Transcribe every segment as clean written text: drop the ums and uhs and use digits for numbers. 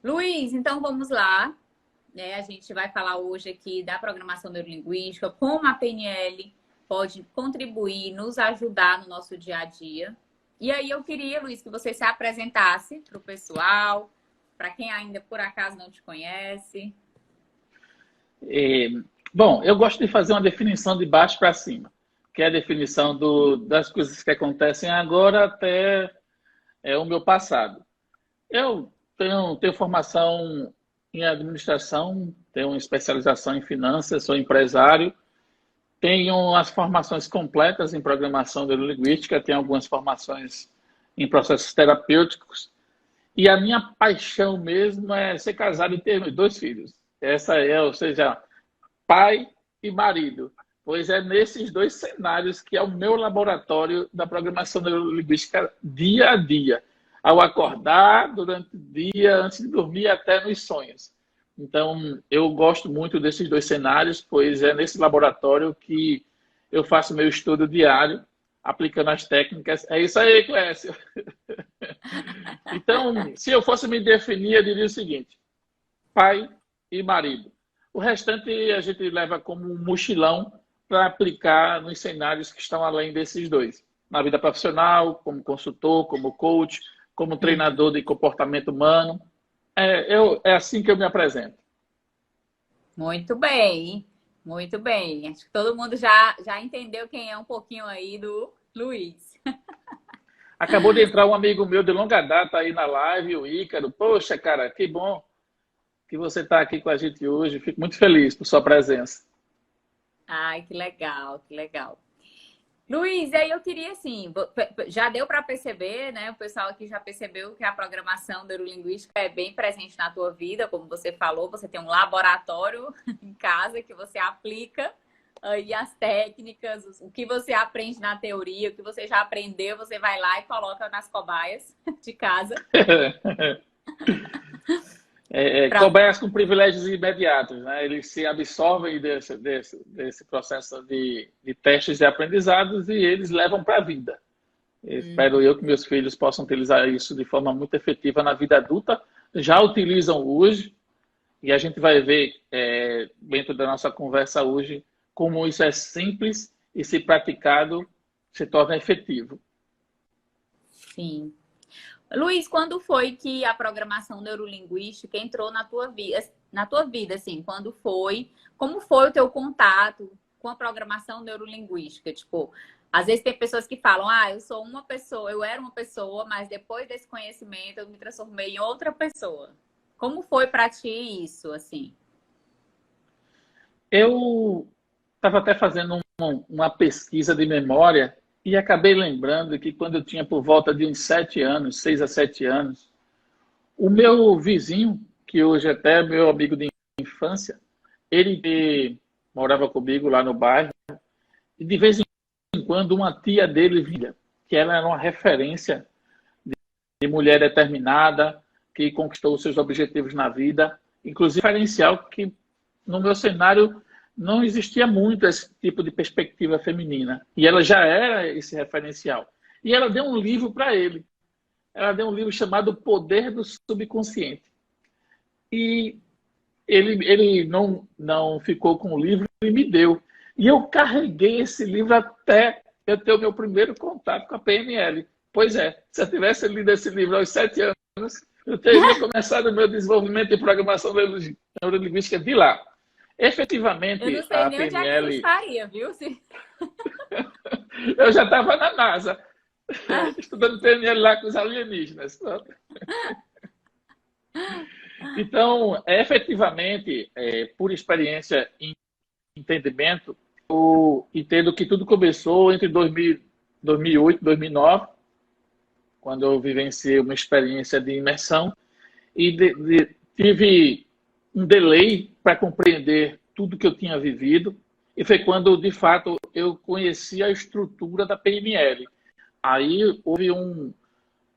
Luiz, então vamos lá. A gente vai falar hoje aqui da programação neurolinguística, como a PNL pode contribuir, nos ajudar no nosso dia a dia. E aí eu queria, Luiz, que você se apresentasse para o pessoal, para quem ainda por acaso não te conhece. É, Bom, eu gosto de fazer uma definição de baixo para cima, que é a definição das coisas que acontecem agora até o meu passado. Eu tenho formação em administração, tenho uma especialização em finanças, sou empresário, tenho as formações completas em programação neurolinguística, tenho algumas formações em processos terapêuticos, e a minha paixão mesmo é ser casado e ter dois filhos. Essa é, ou seja, pai e marido. Pois é nesses dois cenários que é o meu laboratório da programação neurolinguística dia a dia. Ao acordar, durante o dia, antes de dormir, até nos sonhos. Então, eu gosto muito desses dois cenários, pois é nesse laboratório que eu faço meu estudo diário, aplicando as técnicas. É isso aí, Clécio. Então, se eu fosse me definir, eu diria o seguinte: pai e marido. O restante a gente leva como um mochilão para aplicar nos cenários que estão além desses dois. Na vida profissional, como consultor, como coach, como treinador de comportamento humano. É assim que eu me apresento. Muito bem, muito bem. Acho que todo mundo já entendeu quem é um pouquinho aí do Luiz. Acabou de entrar um amigo meu de longa data aí na live, o Ícaro. Poxa, cara, que bom que você está aqui com a gente hoje. Fico muito feliz por sua presença. Ai, que legal, que legal. Luiz, aí eu queria assim, já deu para perceber, né? O pessoal aqui já percebeu que a programação neurolinguística é bem presente na tua vida, como você falou, você tem um laboratório em casa que você aplica aí as técnicas, o que você aprende na teoria, o que você já aprendeu, você vai lá e coloca nas cobaias de casa. Pra... Cobaias com privilégios imediatos, né? Eles se absorvem desse processo de testes e aprendizados e eles levam para a vida. Espero eu que meus filhos possam utilizar isso de forma muito efetiva na vida adulta. Já utilizam hoje e a gente vai ver dentro da nossa conversa hoje como isso é simples e, se praticado, se torna efetivo. Sim. Luiz, quando foi que a programação neurolinguística entrou na tua vida, assim, quando foi? Como foi o teu contato com a programação neurolinguística? Tipo, às vezes tem pessoas que falam, eu era uma pessoa, mas depois desse conhecimento eu me transformei em outra pessoa. Como foi para ti isso, assim? Eu estava até fazendo uma pesquisa de memória e acabei lembrando que quando eu tinha por volta de uns 7 anos, 6 a 7 anos, o meu vizinho, que hoje até é meu amigo de infância, ele que morava comigo lá no bairro, e de vez em quando uma tia dele vinha, que ela era uma referência de mulher determinada, que conquistou os seus objetivos na vida, inclusive referencial que no meu cenário não existia muito esse tipo de perspectiva feminina. E ela já era esse referencial. E ela deu um livro para ele. Ela deu um livro chamado O Poder do Subconsciente. E ele não ficou com o livro e me deu. E eu carreguei esse livro até eu ter o meu primeiro contato com a PNL. Pois é, se eu tivesse lido esse livro aos 7 anos, eu teria começado o meu desenvolvimento de programação neurolinguística de lá. Eu não Efetivamente, sei a nem onde é que tu PNL, estaria, viu? eu já estava na NASA, estudando PNL lá com os alienígenas. Então, efetivamente, por experiência e entendimento, eu entendo que tudo começou entre 2008 e 2009, quando eu vivenciei uma experiência de imersão e tive um delay para compreender tudo que eu tinha vivido, e foi quando, de fato, eu conheci a estrutura da PNL. Aí houve um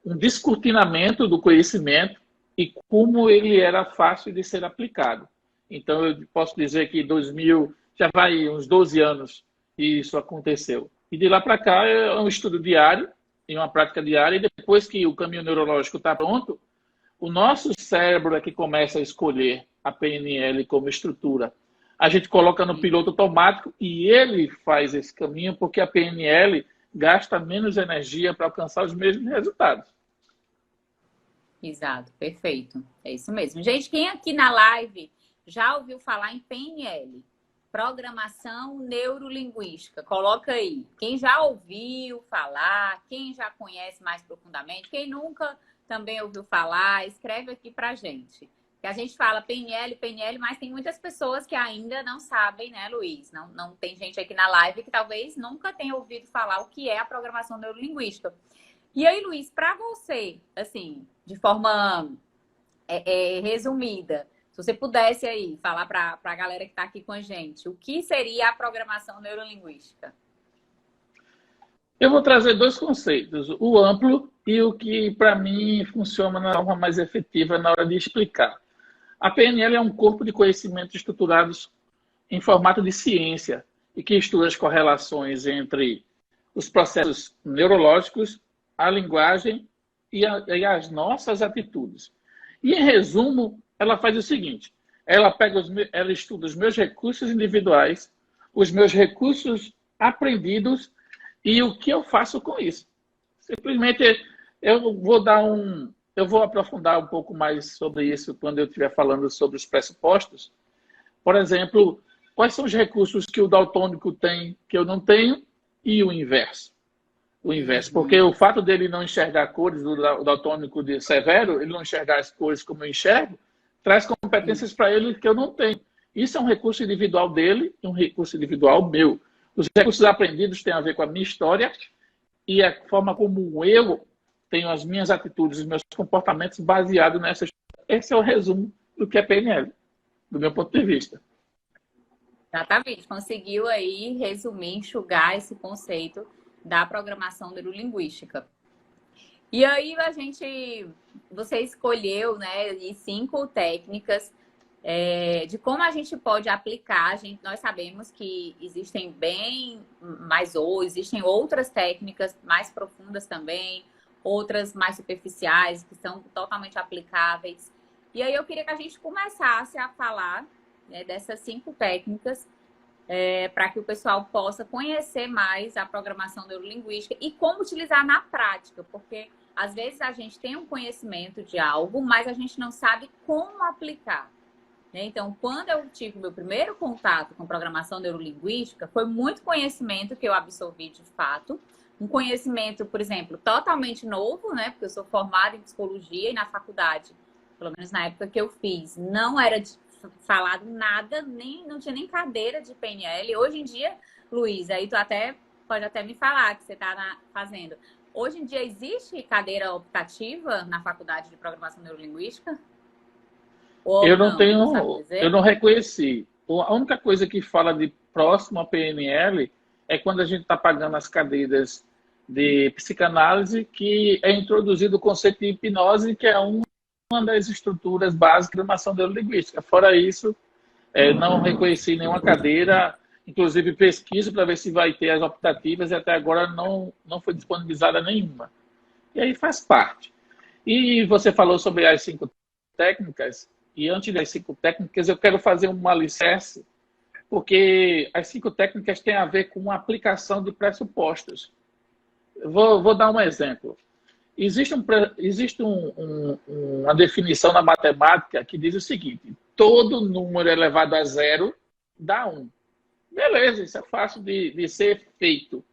descortinamento do conhecimento e como ele era fácil de ser aplicado. Então, eu posso dizer que em 2000, já vai uns 12 anos que isso aconteceu. E de lá para cá é um estudo diário, e uma prática diária, e depois que o caminho neurológico está pronto, O nosso cérebro é que começa a escolher a PNL como estrutura. A gente coloca no piloto automático e ele faz esse caminho porque a PNL gasta menos energia para alcançar os mesmos resultados. Exato, perfeito. É isso mesmo. Gente, quem aqui na live já ouviu falar em PNL? Programação Neurolinguística. Coloca aí. Quem já ouviu falar, quem já conhece mais profundamente, quem nunca também ouviu falar, escreve aqui pra gente. Que a gente fala PNL, PNL, mas tem muitas pessoas que ainda não sabem, né, Luiz? Não tem gente aqui na live que talvez nunca tenha ouvido falar o que é a programação neurolinguística. E aí, Luiz, para você, assim, de forma resumida, se você pudesse aí falar para a galera que está aqui com a gente, o que seria a programação neurolinguística? Eu vou trazer dois conceitos, o amplo e o que, para mim, funciona na forma mais efetiva na hora de explicar. A PNL é um corpo de conhecimentos estruturados em formato de ciência e que estuda as correlações entre os processos neurológicos, a linguagem e as nossas atitudes. E, em resumo, ela faz o seguinte, ela estuda os meus recursos individuais, os meus recursos aprendidos e o que eu faço com isso. Simplesmente, eu vou aprofundar um pouco mais sobre isso quando eu estiver falando sobre os pressupostos. Por exemplo, quais são os recursos que o daltônico tem que eu não tenho e o inverso. O inverso, porque o fato dele não enxergar cores, do daltônico de severo, ele não enxergar as cores como eu enxergo, traz competências para ele que eu não tenho. Isso é um recurso individual dele e um recurso individual meu. Os recursos aprendidos têm a ver com a minha história e a forma como eu tenho as minhas atitudes, os meus comportamentos baseados nessa história. Esse é o resumo do que é PNL, do meu ponto de vista. Exatamente, conseguiu aí resumir, enxugar esse conceito da programação neurolinguística. E aí você escolheu, né, 5 técnicas de como a gente pode aplicar. Nós sabemos que existem existem outras técnicas mais profundas também, outras mais superficiais que são totalmente aplicáveis. E aí eu queria que a gente começasse a falar, né, dessas 5 técnicas para que o pessoal possa conhecer mais a programação neurolinguística e como utilizar na prática, porque às vezes a gente tem um conhecimento de algo, mas a gente não sabe como aplicar. Então, quando eu tive o meu primeiro contato com programação neurolinguística, foi muito conhecimento que eu absorvi de fato. Um conhecimento, por exemplo, totalmente novo, né? Porque eu sou formada em psicologia e na faculdade, pelo menos na época que eu fiz, não era falado nada, não tinha nem cadeira de PNL. Hoje em dia, Luiz, aí tu pode até me falar que você está fazendo. Hoje em dia existe cadeira optativa na faculdade de programação neurolinguística? Eu não reconheci. A única coisa que fala de próximo a PNL é quando a gente está pagando as cadeiras de psicanálise, que é introduzido o conceito de hipnose, que é uma das estruturas básicas da programação neurolinguística. Fora isso, não reconheci nenhuma cadeira, inclusive pesquiso para ver se vai ter as optativas, e até agora não foi disponibilizada nenhuma. E aí faz parte. E você falou sobre as 5 técnicas, e antes das 5 técnicas eu quero fazer um alicerce, porque as 5 técnicas têm a ver com a aplicação de pressupostos. Eu vou dar um exemplo. Existe uma definição na matemática que diz o seguinte: todo número elevado a 0 dá 1. Beleza, isso é fácil de ser feito.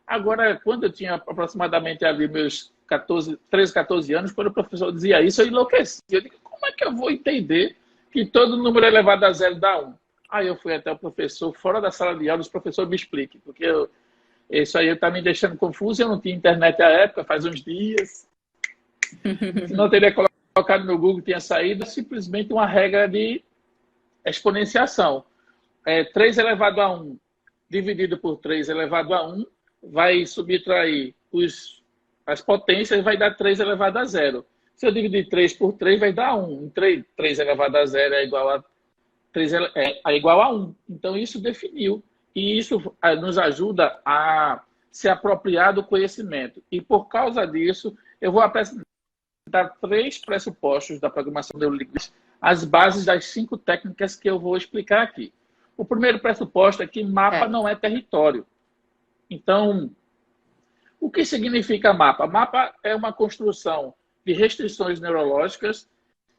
Agora, quando eu tinha aproximadamente ali meus 13, 14 anos, quando o professor dizia isso, eu enlouqueci. Eu digo, como é que eu vou entender que todo número elevado a 0 dá 1? Aí eu fui até o professor, fora da sala de aula, o professor me explique, porque isso aí está me deixando confuso. Eu não tinha internet à época, faz uns dias. Se não teria colocado no Google, tinha saído. Simplesmente uma regra de exponenciação. 3 elevado a 1 dividido por 3 elevado a 1 vai subtrair as potências e vai dar 3 elevado a 0. Se eu dividir 3 por 3, vai dar 1. 3 elevado a 0 é igual a 3 é igual a 1. Então, isso definiu. E isso nos ajuda a se apropriar do conhecimento. E por causa disso, eu vou apresentar dar 3 pressupostos da programação neurolinguística, as bases das 5 técnicas que eu vou explicar aqui. O primeiro pressuposto é que mapa não é território. Então, o que significa mapa? Mapa é uma construção de restrições neurológicas,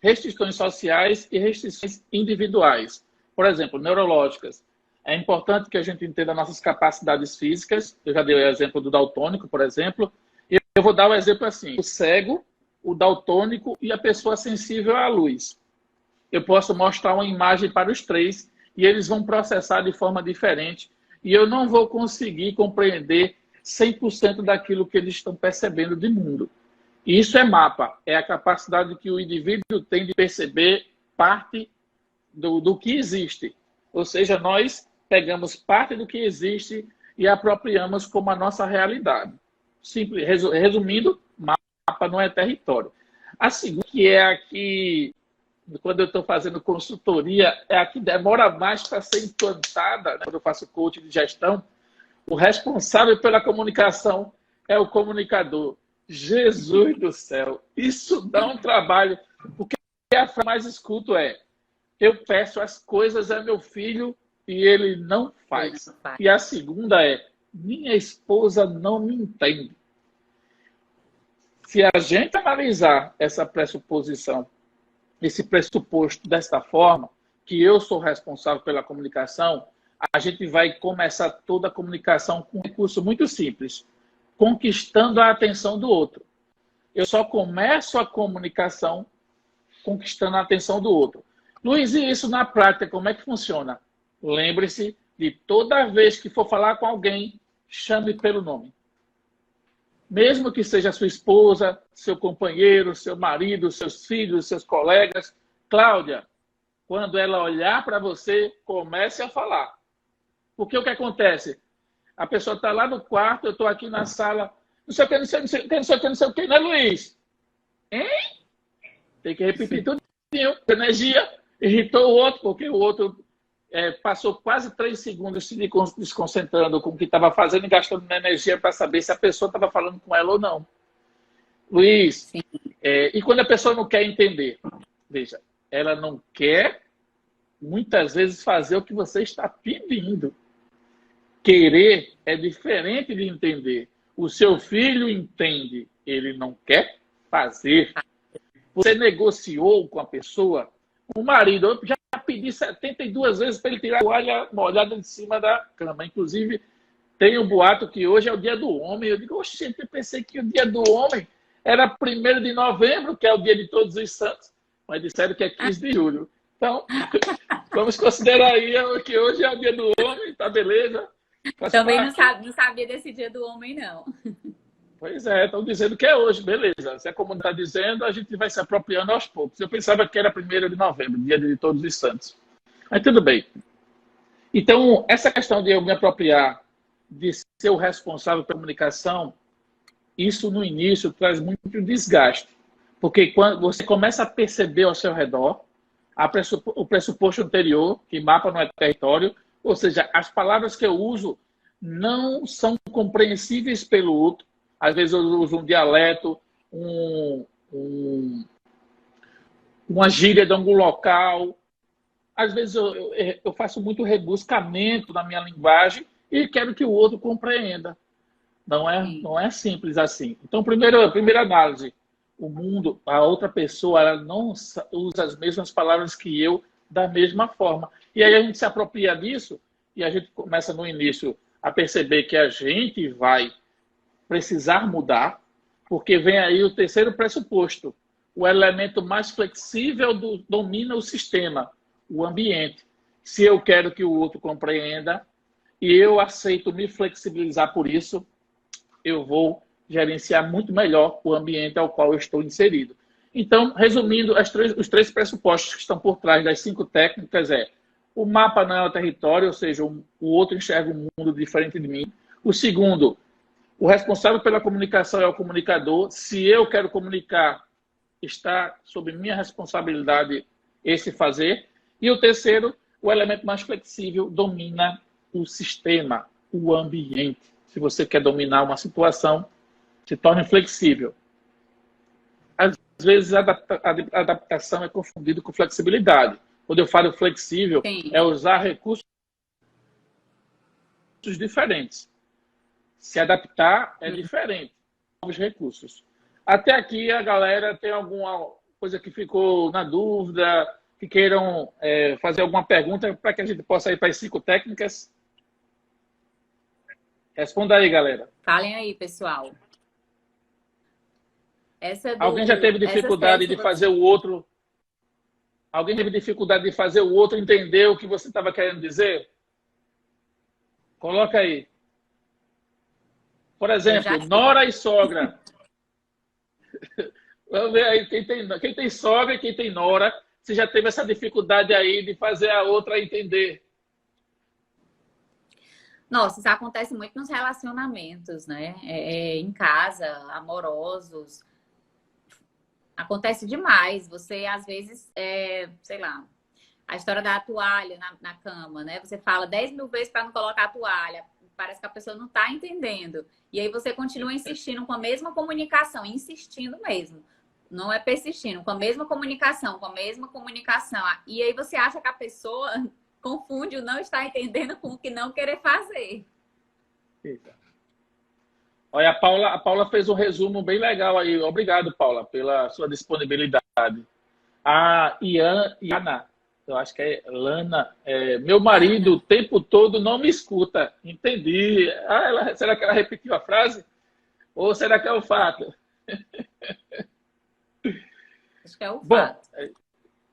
restrições sociais e restrições individuais. Por exemplo, neurológicas. É importante que a gente entenda nossas capacidades físicas. Eu já dei o exemplo do daltônico, por exemplo. E eu vou dar o exemplo assim. O cego, o daltônico e a pessoa sensível à luz. Eu posso mostrar uma imagem para os 3 e eles vão processar de forma diferente. E eu não vou conseguir compreender 100% daquilo que eles estão percebendo de mundo. E isso é mapa. É a capacidade que o indivíduo tem de perceber parte do que existe. Ou seja, nós pegamos parte do que existe e apropriamos como a nossa realidade. Simples, resumindo, mapa não é território. A segunda, que é a que, quando eu estou fazendo consultoria, é a que demora mais para ser implantada, né? Quando eu faço coaching de gestão, o responsável pela comunicação é o comunicador. Jesus do céu, isso dá um trabalho, porque a frase mais escuto é: eu peço as coisas a meu filho e ele não faz. E a segunda é: minha esposa não me entende. Se a gente analisar essa pressuposição, esse pressuposto desta forma, que eu sou responsável pela comunicação, a gente vai começar toda a comunicação com um recurso muito simples: conquistando a atenção do outro. Eu só começo a comunicação conquistando a atenção do outro. Luiz, e isso na prática, como é que funciona? Lembre-se de toda vez que for falar com alguém, chame pelo nome. Mesmo que seja sua esposa, seu companheiro, seu marido, seus filhos, seus colegas. Cláudia, quando ela olhar para você, comece a falar. Porque o que acontece? A pessoa está lá no quarto, eu estou aqui na sala, não sei o que, não sei o que, não sei o que, não sei o que, né, Luiz? Hein? Tem que repetir tudo. Energia irritou o outro, porque o outro passou quase 3 segundos se desconcentrando com o que estava fazendo e gastando energia para saber se a pessoa estava falando com ela ou não. Luiz, e quando a pessoa não quer entender? Veja, ela não quer, muitas vezes, fazer o que você está pedindo. Querer é diferente de entender. O seu filho entende, ele não quer fazer. Você negociou com a pessoa, o marido, eu já pedi 72 vezes para ele tirar a toalha molhada de cima da cama. Inclusive, tem um boato que hoje é o dia do homem. Eu digo, oxe, eu pensei que o dia do homem era 1º de novembro, que é o dia de Todos os Santos, mas disseram que é 15 de julho. Então, vamos considerar aí que hoje é o dia do homem, tá beleza? Também não sabia desse dia do homem, não. Pois é, estão dizendo que é hoje, beleza. Se a comunidade está dizendo, a gente vai se apropriando aos poucos. Eu pensava que era 1º de novembro, dia de Todos os Santos. Mas tudo bem. Então, essa questão de eu me apropriar, de ser o responsável pela comunicação, isso no início traz muito desgaste. Porque quando você começa a perceber ao seu redor o pressuposto anterior, que mapa não é território, ou seja, as palavras que eu uso não são compreensíveis pelo outro. Às vezes eu uso um dialeto, uma gíria de algum local. Às vezes eu faço muito rebuscamento na minha linguagem e quero que o outro compreenda. Não é simples assim. Então, primeira análise. O mundo, a outra pessoa, ela não usa as mesmas palavras que eu da mesma forma. E aí a gente se apropria disso e a gente começa no início a perceber que a gente vai precisar mudar, porque vem aí o terceiro pressuposto. O elemento mais flexível domina o sistema, o ambiente. Se eu quero que o outro compreenda e eu aceito me flexibilizar por isso, eu vou gerenciar muito melhor o ambiente ao qual eu estou inserido. Então, resumindo, os 3 pressupostos que estão por trás das 5 técnicas o mapa não é o território, ou seja, o outro enxerga um mundo diferente de mim. O segundo, o responsável pela comunicação é o comunicador. Se eu quero comunicar, está sob minha responsabilidade esse fazer. E o terceiro, o elemento mais flexível domina o sistema, o ambiente. Se você quer dominar uma situação, se torne flexível. Às vezes a adaptação é confundida com flexibilidade. Quando eu falo flexível, Sim. é usar recursos diferentes. Se adaptar é diferente. Novos recursos. Até aqui, a galera tem alguma coisa que ficou na dúvida, que queiram fazer alguma pergunta para que a gente possa ir para as 5 técnicas? Responda aí, galera. Falem aí, pessoal. Alguém já teve dificuldade de fazer o outro? Alguém teve dificuldade de fazer o outro entender o que você estava querendo dizer? Coloca aí. Por exemplo, nora e sogra. Vamos ver aí quem tem sogra e quem tem nora. Você já teve essa dificuldade aí de fazer a outra entender? Nossa, isso acontece muito nos relacionamentos, né? Em casa, amorosos. Acontece demais. Você, às vezes, sei lá, a história da toalha na cama, né? Você fala 10.000 vezes para não colocar a toalha. Parece que a pessoa não está entendendo. E aí você continua insistindo com a mesma comunicação, insistindo mesmo. Não é persistindo, com a mesma comunicação, com a mesma comunicação. E aí você acha que a pessoa confunde o não estar entendendo com o que não querer fazer. Eita. Olha, a Paula fez um resumo bem legal aí. Obrigado, Paula, pela sua disponibilidade. A Iana, eu acho que é Lana, meu marido o tempo todo não me escuta. Entendi. Será que ela repetiu a frase? Ou será que é o fato? Acho que é o fato. Bom,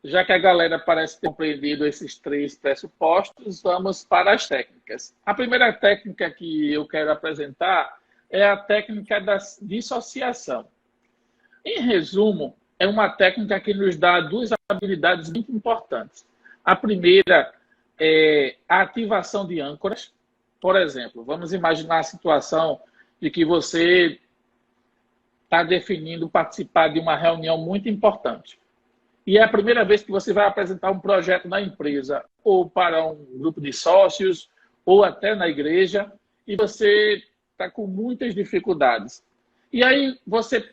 já que a galera parece ter compreendido esses 3 pressupostos, vamos para as técnicas. A primeira técnica que eu quero apresentar é a técnica da dissociação. Em resumo, é uma técnica que nos dá 2 habilidades muito importantes. A primeira é a ativação de âncoras. Por exemplo, vamos imaginar a situação de que você está definindo participar de uma reunião muito importante. E é a primeira vez que você vai apresentar um projeto na empresa, ou para um grupo de sócios, ou até na igreja, e você está com muitas dificuldades. E aí,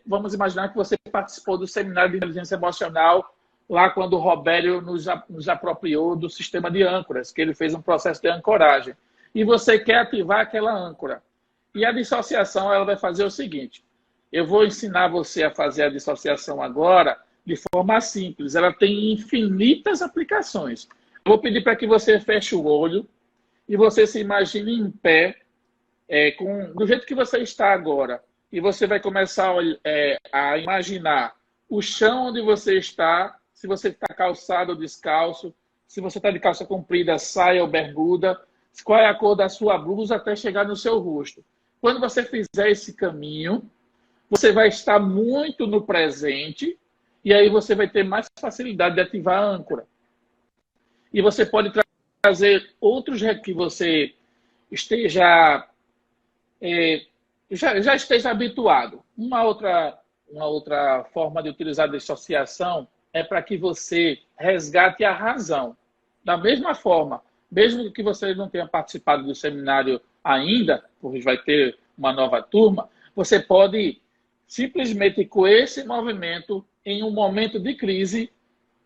vamos imaginar que você participou do seminário de inteligência emocional, lá quando o Robério nos apropriou do sistema de âncoras, que ele fez um processo de ancoragem. E você quer ativar aquela âncora. E a dissociação, ela vai fazer o seguinte: eu vou ensinar você a fazer a dissociação agora de forma simples. Ela tem infinitas aplicações. Eu vou pedir para que você feche o olho e você se imagine em pé, do jeito que você está agora. E você vai começar a imaginar o chão onde você está, se você está calçado ou descalço, se você está de calça comprida, saia ou bermuda, qual é a cor da sua blusa até chegar no seu rosto. Quando você fizer esse caminho, você vai estar muito no presente e aí você vai ter mais facilidade de ativar a âncora. E você pode trazer outros que você esteja já esteja habituado. Uma outra forma de utilizar a dissociação é para que você resgate a razão. Da mesma forma, mesmo que você não tenha participado do seminário ainda, porque vai ter uma nova turma, você pode simplesmente com esse movimento, em um momento de crise,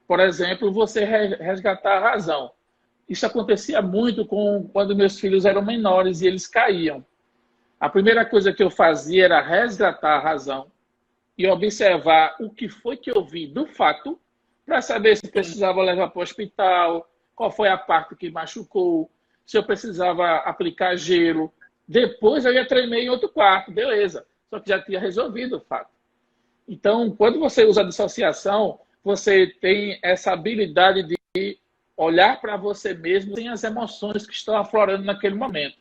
por exemplo, você resgatar a razão. Isso acontecia muito quando meus filhos eram menores e eles caíam. A primeira coisa que eu fazia era resgatar a razão e observar o que foi que eu vi do fato para saber se precisava levar para o hospital, qual foi a parte que machucou, se eu precisava aplicar gelo. Depois eu ia treinar em outro quarto, beleza. Só que já tinha resolvido o fato. Então, quando você usa a dissociação, você tem essa habilidade de olhar para você mesmo sem as emoções que estão aflorando naquele momento.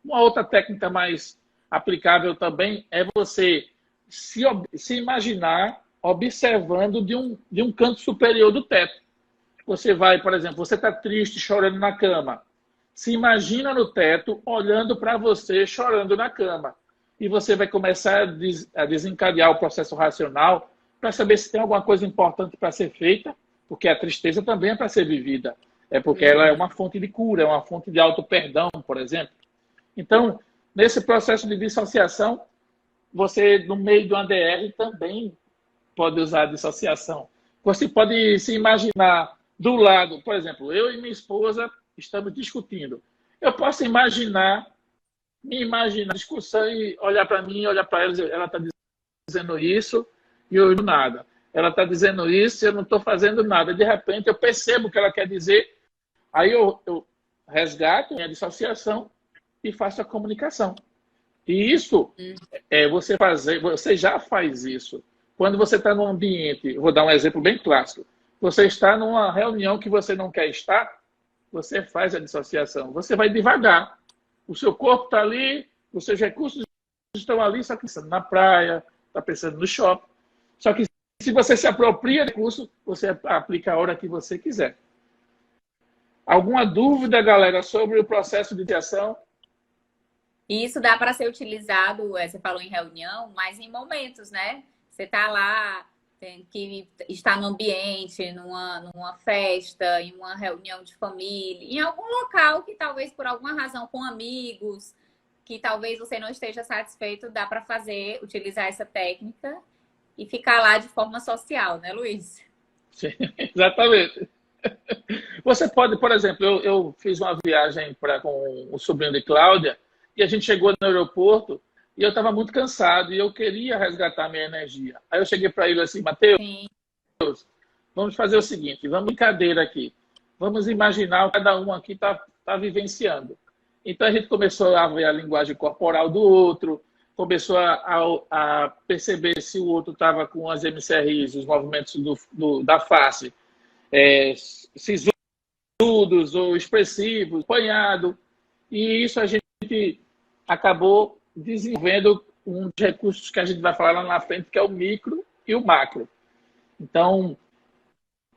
Uma outra técnica mais aplicável também é você se imaginar observando de um canto superior do teto. Você vai, por exemplo, você está triste, chorando na cama. Se imagina no teto, olhando para você, chorando na cama. E você vai começar a desencadear o processo racional para saber se tem alguma coisa importante para ser feita, porque a tristeza também é para ser vivida. É porque ela é uma fonte de cura, é uma fonte de auto-perdão, por exemplo. Então, nesse processo de dissociação, você, no meio do ADR, também pode usar a dissociação. Você pode se imaginar do lado, por exemplo, eu e minha esposa estamos discutindo. Eu posso me imaginar discussão e olhar para mim, olhar para ela, ela está dizendo isso e eu não nada. Ela está dizendo isso e eu não estou fazendo nada. De repente eu percebo o que ela quer dizer, aí eu resgato minha dissociação e faço a comunicação. E isso você já faz isso. Quando você está num ambiente, vou dar um exemplo bem clássico, você está numa reunião que você não quer estar, você faz a dissociação. Você vai devagar. O seu corpo está ali, os seus recursos estão ali, só que pensando na praia, está pensando no shopping. Só que se você se apropria do recurso, você aplica a hora que você quiser. Alguma dúvida, galera, sobre o processo de dissociação? E isso dá para ser utilizado, você falou em reunião, mas em momentos, né? Você está lá, tem que estar no ambiente, numa festa, em uma reunião de família, em algum local que talvez por alguma razão com amigos, que talvez você não esteja satisfeito, dá para utilizar essa técnica e ficar lá de forma social, né, Luiz? Sim, exatamente. Você pode, por exemplo, eu fiz uma viagem com o sobrinho de Cláudia e a gente chegou no aeroporto e eu estava muito cansado e eu queria resgatar minha energia. Aí eu cheguei para ele assim, Mateus, vamos fazer o seguinte, vamos brincadeira aqui. Vamos imaginar o que cada um aqui está vivenciando. Então a gente começou a ver a linguagem corporal do outro, começou a perceber se o outro estava com as MCRs, os movimentos da face, sisudos ou expressivos, apanhado. E isso a gente acabou desenvolvendo um dos recursos que a gente vai falar lá na frente, que é o micro e o macro. Então,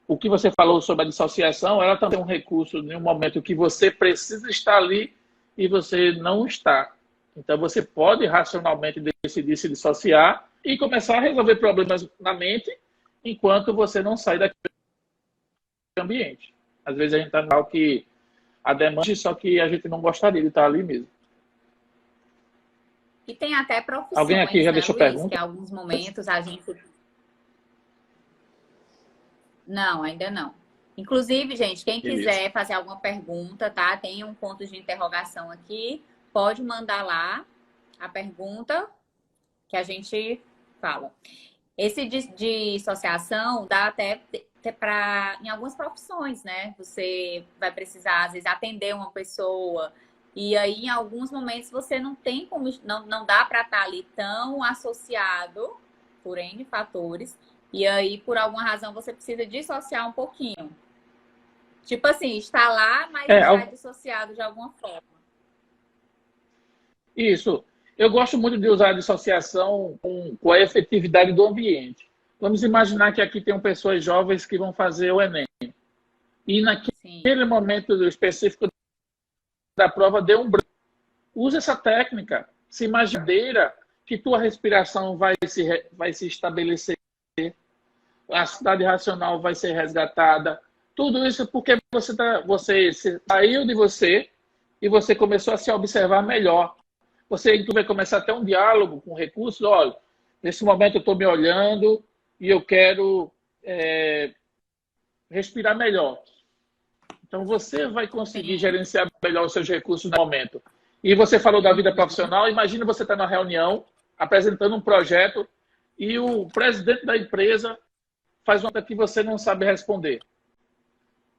o que você falou sobre a dissociação, ela também é um recurso em um momento que você precisa estar ali e você não está. Então, você pode racionalmente decidir se dissociar e começar a resolver problemas na mente enquanto você não sai daquele ambiente. Às vezes a gente está no local que a demanda, só que a gente não gostaria de estar ali mesmo. E tem até profissões, alguém aqui já né, deixou Luiz, pergunta? que em alguns momentos a gente... Não, ainda não. Inclusive, gente, quem quiser fazer alguma pergunta, tá? Tem um ponto de interrogação aqui. Pode mandar lá a pergunta que a gente fala. Esse de dissociação dá até para em algumas profissões, né? Você vai precisar, às vezes, atender uma pessoa e aí, em alguns momentos, você não tem como, não dá para estar ali tão associado por N fatores. E aí, por alguma razão, você precisa dissociar um pouquinho. Tipo assim, está lá, mas está dissociado de alguma forma. Isso. Eu gosto muito de usar a dissociação com a efetividade do ambiente. Vamos imaginar que aqui tem pessoas jovens que vão fazer o Enem. E naquele momento específico da prova deu um branco. Usa essa técnica. Se imagina que tua respiração vai se estabelecer. A cidade racional vai ser resgatada. Tudo isso porque você saiu de você e você começou a se observar melhor. Você vai começar até um diálogo com recursos. Olha, nesse momento eu estou me olhando e eu quero respirar melhor. Então você vai conseguir gerenciar melhor os seus recursos no momento. E você falou da vida profissional. Imagina você estar na reunião apresentando um projeto e o presidente da empresa faz uma pergunta que você não sabe responder.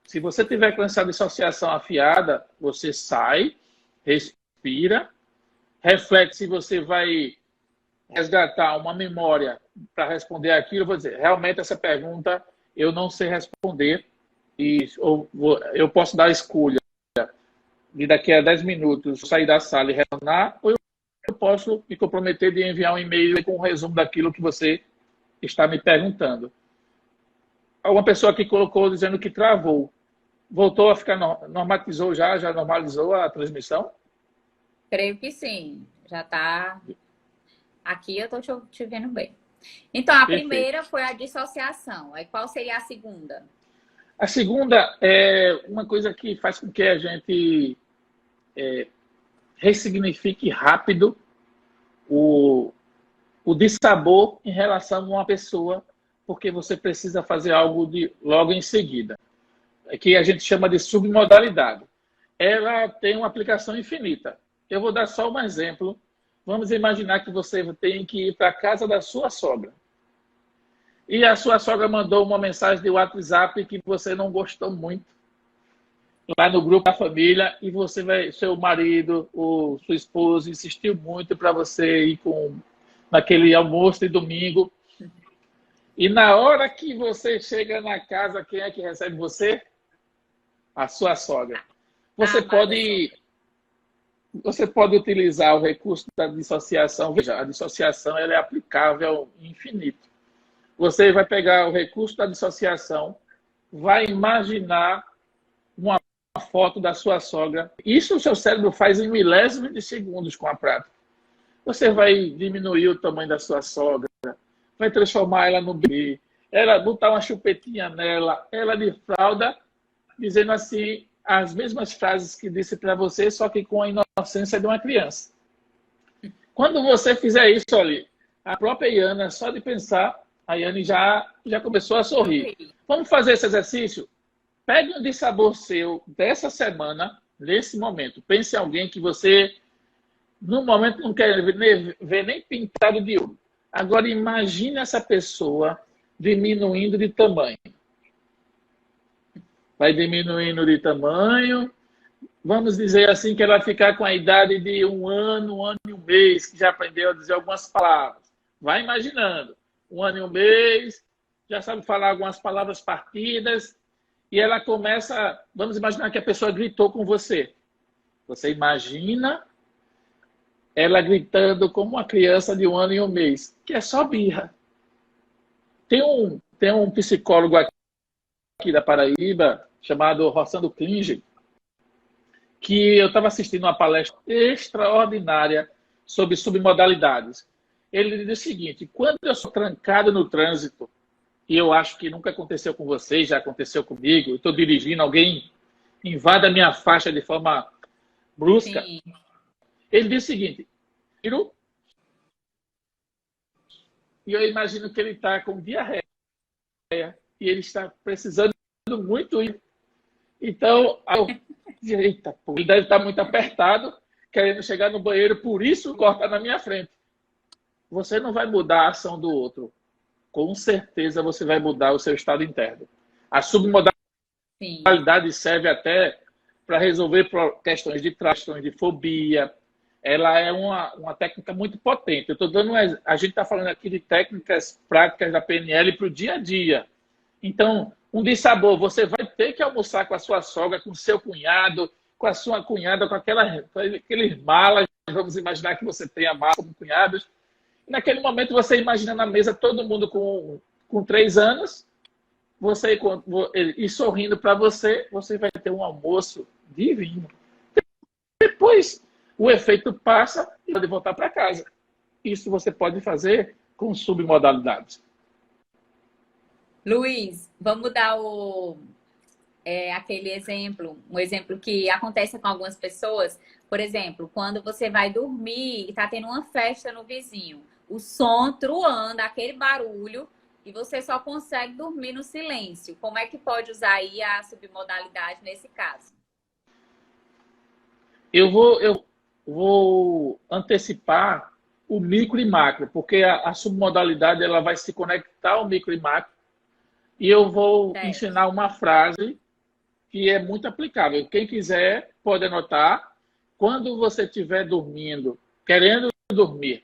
Se você tiver com essa dissociação afiada, você sai, respira, reflete se você vai resgatar uma memória para responder aquilo. Eu vou dizer, realmente essa pergunta eu não sei responder e eu posso dar a escolha de daqui a 10 minutos sair da sala e retornar, ou eu posso me comprometer de enviar um e-mail com um resumo daquilo que você está me perguntando. Alguma pessoa aqui colocou dizendo que travou. Voltou a ficar, normatizou já normalizou a transmissão? Creio que sim. Já está. Aqui eu estou te vendo bem. Então, a primeira foi a dissociação. Aí qual seria a segunda? A segunda é uma coisa que faz com que a gente ressignifique rápido o dissabor em relação a uma pessoa porque você precisa fazer algo logo em seguida, que a gente chama de submodalidade. Ela tem uma aplicação infinita. Eu vou dar só um exemplo. Vamos imaginar que você tem que ir para a casa da sua sogra. E a sua sogra mandou uma mensagem de WhatsApp que você não gostou muito, lá no grupo da família, e seu marido ou sua esposa insistiu muito para você ir naquele almoço de domingo. E na hora que você chega na casa, quem é que recebe você? A sua sogra. Você pode utilizar o recurso da dissociação. Veja, a dissociação ela é aplicável infinito. Você vai pegar o recurso da dissociação, vai imaginar uma foto da sua sogra. Isso o seu cérebro faz em milésimos de segundos com a prática. Você vai diminuir o tamanho da sua sogra, vai transformar ela no bebê, botar uma chupetinha nela, ela de fralda, dizendo assim as mesmas frases que disse para você, só que com a inocência de uma criança. Quando você fizer isso, olha, a própria Iana, só de pensar, a Iane já começou a sorrir. Vamos fazer esse exercício? Pegue um dissabor seu dessa semana, nesse momento. Pense em alguém que você, no momento, não quer ver nem pintado de ouro. Agora, imagine essa pessoa diminuindo de tamanho. Vai diminuindo de tamanho. Vamos dizer assim que ela vai ficar com a idade de 1 ano e 1 mês, que já aprendeu a dizer algumas palavras. Vai imaginando. 1 ano e 1 mês, já sabe falar algumas palavras partidas, e ela começa... Vamos imaginar que a pessoa gritou com você. Você imagina ela gritando como uma criança de 1 ano e 1 mês, que é só birra. Tem um psicólogo aqui da Paraíba, chamado Rossando Klinger, que eu estava assistindo uma palestra extraordinária sobre submodalidades. Ele diz o seguinte: quando eu sou trancado no trânsito, e eu acho que nunca aconteceu com vocês, já aconteceu comigo, eu estou dirigindo, alguém invade a minha faixa de forma brusca. Sim. Ele diz o seguinte: e eu imagino que ele está com diarreia e ele está precisando muito ir. Então, eita, ele deve estar muito apertado, querendo chegar no banheiro, por isso corta na minha frente. Você não vai mudar a ação do outro. Com certeza você vai mudar o seu estado interno. A submodalidade serve até para resolver questões de fobia. Ela é uma técnica muito potente. A gente está falando aqui de técnicas práticas da PNL para o dia a dia. Então, um dissabor, você vai ter que almoçar com a sua sogra, com o seu cunhado, com a sua cunhada, com aqueles malas. Vamos imaginar que você tenha malas como cunhados. E naquele momento, você imagina na mesa todo mundo com 3 anos, e sorrindo para você, você vai ter um almoço divino. Depois, o efeito passa e pode voltar para casa. Isso você pode fazer com submodalidades. Luiz, vamos dar aquele exemplo, um exemplo que acontece com algumas pessoas. Por exemplo, quando você vai dormir e está tendo uma festa no vizinho, o som truando, aquele barulho, e você só consegue dormir no silêncio. Como é que pode usar aí a submodalidade nesse caso? Eu vou antecipar o micro e macro, porque a submodalidade ela vai se conectar ao micro e macro, e eu vou ensinar uma frase que é muito aplicável. Quem quiser pode anotar. Quando você estiver dormindo, querendo dormir,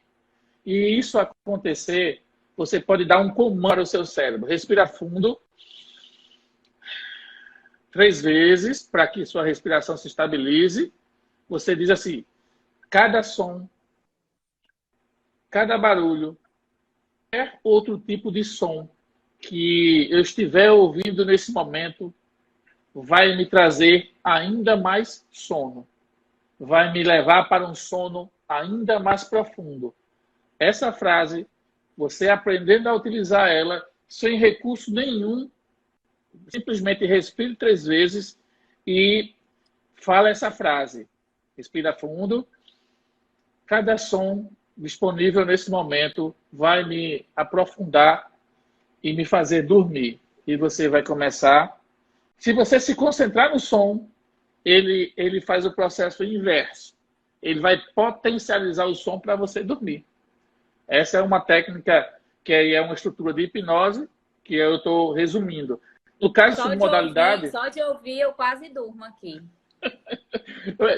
e isso acontecer, você pode dar um comando ao seu cérebro. Respira fundo 3 vezes para que sua respiração se estabilize. Você diz assim: cada som, cada barulho, qualquer outro tipo de som que eu estiver ouvindo nesse momento vai me trazer ainda mais sono. Vai me levar para um sono ainda mais profundo. Essa frase, você aprendendo a utilizar ela, sem recurso nenhum, simplesmente respire 3 vezes e fala essa frase. Respira fundo. Cada som disponível nesse momento vai me aprofundar e me fazer dormir. E você vai começar... Se você se concentrar no som, ele faz o processo inverso. Ele vai potencializar o som para você dormir. Essa é uma técnica que é uma estrutura de hipnose, que eu estou resumindo. No caso de submodalidade... Só de ouvir, eu quase durmo aqui.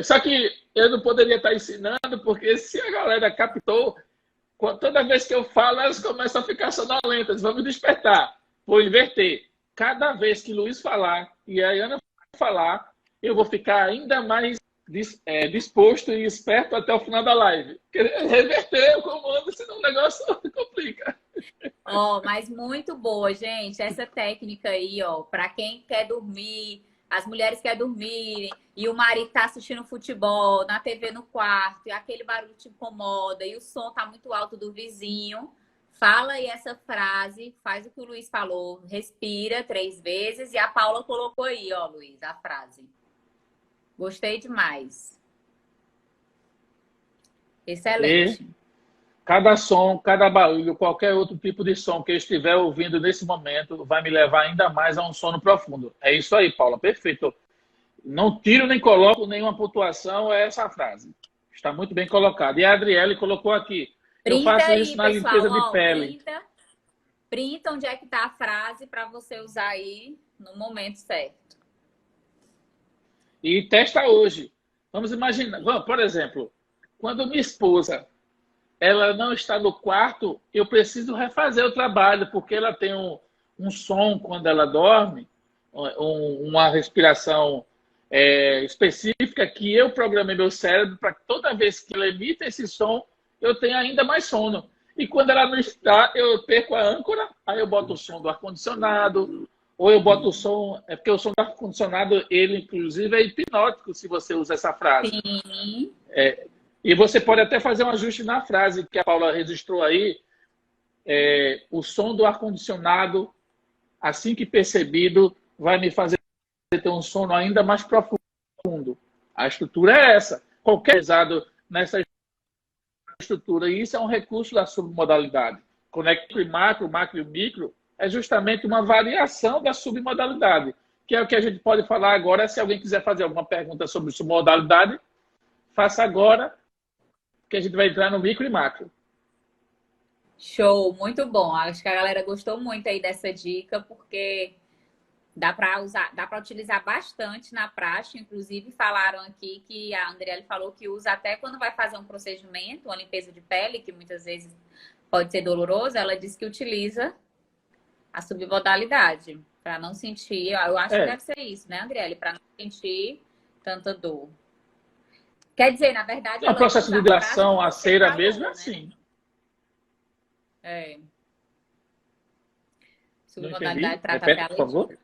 Só que eu não poderia estar ensinando, porque se a galera captou, toda vez que eu falo, elas começam a ficar sonolentas. Vamos despertar. Vou inverter. Cada vez que Luiz falar e a Ana falar, eu vou ficar ainda mais disposto e esperto até o final da live. Reverter o comando, senão o negócio complica. Mas muito boa, gente. Essa técnica aí, para quem quer dormir, as mulheres querem dormir e o marido tá assistindo futebol na TV no quarto e aquele barulho te incomoda e o som tá muito alto do vizinho. Fala aí essa frase, faz o que o Luiz falou, respira 3 vezes e a Paula colocou aí, Luiz, a frase. Gostei demais. Excelente. E cada som, cada barulho, qualquer outro tipo de som que eu estiver ouvindo nesse momento vai me levar ainda mais a um sono profundo. É isso aí, Paula, perfeito. Não tiro nem coloco nenhuma pontuação, é essa frase. Está muito bem colocado. E a Adriele colocou aqui. Eu faço isso na limpeza de pele. Printa onde é que está a frase para você usar aí no momento certo. E testa hoje. Vamos imaginar, por exemplo, quando minha esposa ela não está no quarto, eu preciso refazer o trabalho, porque ela tem um som quando ela dorme, uma respiração específica que eu programei meu cérebro para que toda vez que ela emita esse som, eu tenha ainda mais sono. E quando ela não está, eu perco a âncora, aí eu boto o som do ar-condicionado, ou eu boto o som... É porque o som do ar-condicionado, ele, inclusive, é hipnótico, se você usa essa frase. Sim. E você pode até fazer um ajuste na frase que a Paula registrou aí. O som do ar-condicionado, assim que percebido, vai me fazer ter um sono ainda mais profundo. A estrutura é essa. Qualquer usado nessa estrutura. E isso é um recurso da submodalidade. Conecta o macro, macro e o micro é justamente uma variação da submodalidade, que é o que a gente pode falar agora. Se alguém quiser fazer alguma pergunta sobre submodalidade, faça agora, que a gente vai entrar no micro e macro. Show, muito bom. Acho que a galera gostou muito aí dessa dica, porque dá para utilizar bastante na prática. Inclusive, falaram aqui que a Andriele falou que usa até quando vai fazer um procedimento, uma limpeza de pele, que muitas vezes pode ser doloroso. Ela disse que utiliza a submodalidade para não sentir. Eu acho que deve ser isso, né, Andriele? Para não sentir tanta dor. Quer dizer, na verdade... O processo de dilação, a cera mesmo é assim. Submodalidade trata até por favor.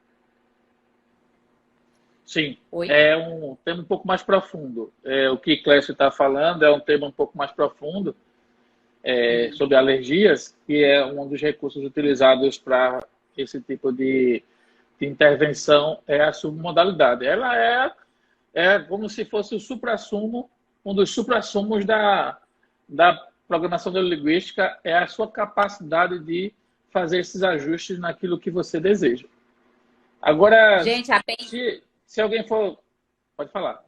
Sim. Oi? É um tema um pouco mais profundo. O que Clécio está falando é um tema um pouco mais profundo sobre alergias, que é um dos recursos utilizados para esse tipo de intervenção, é a submodalidade. Ela é como se fosse o suprassumo, um dos suprassumos da programação neurolinguística, é a sua capacidade de fazer esses ajustes naquilo que você deseja. Agora, gente, se alguém for... Pode falar.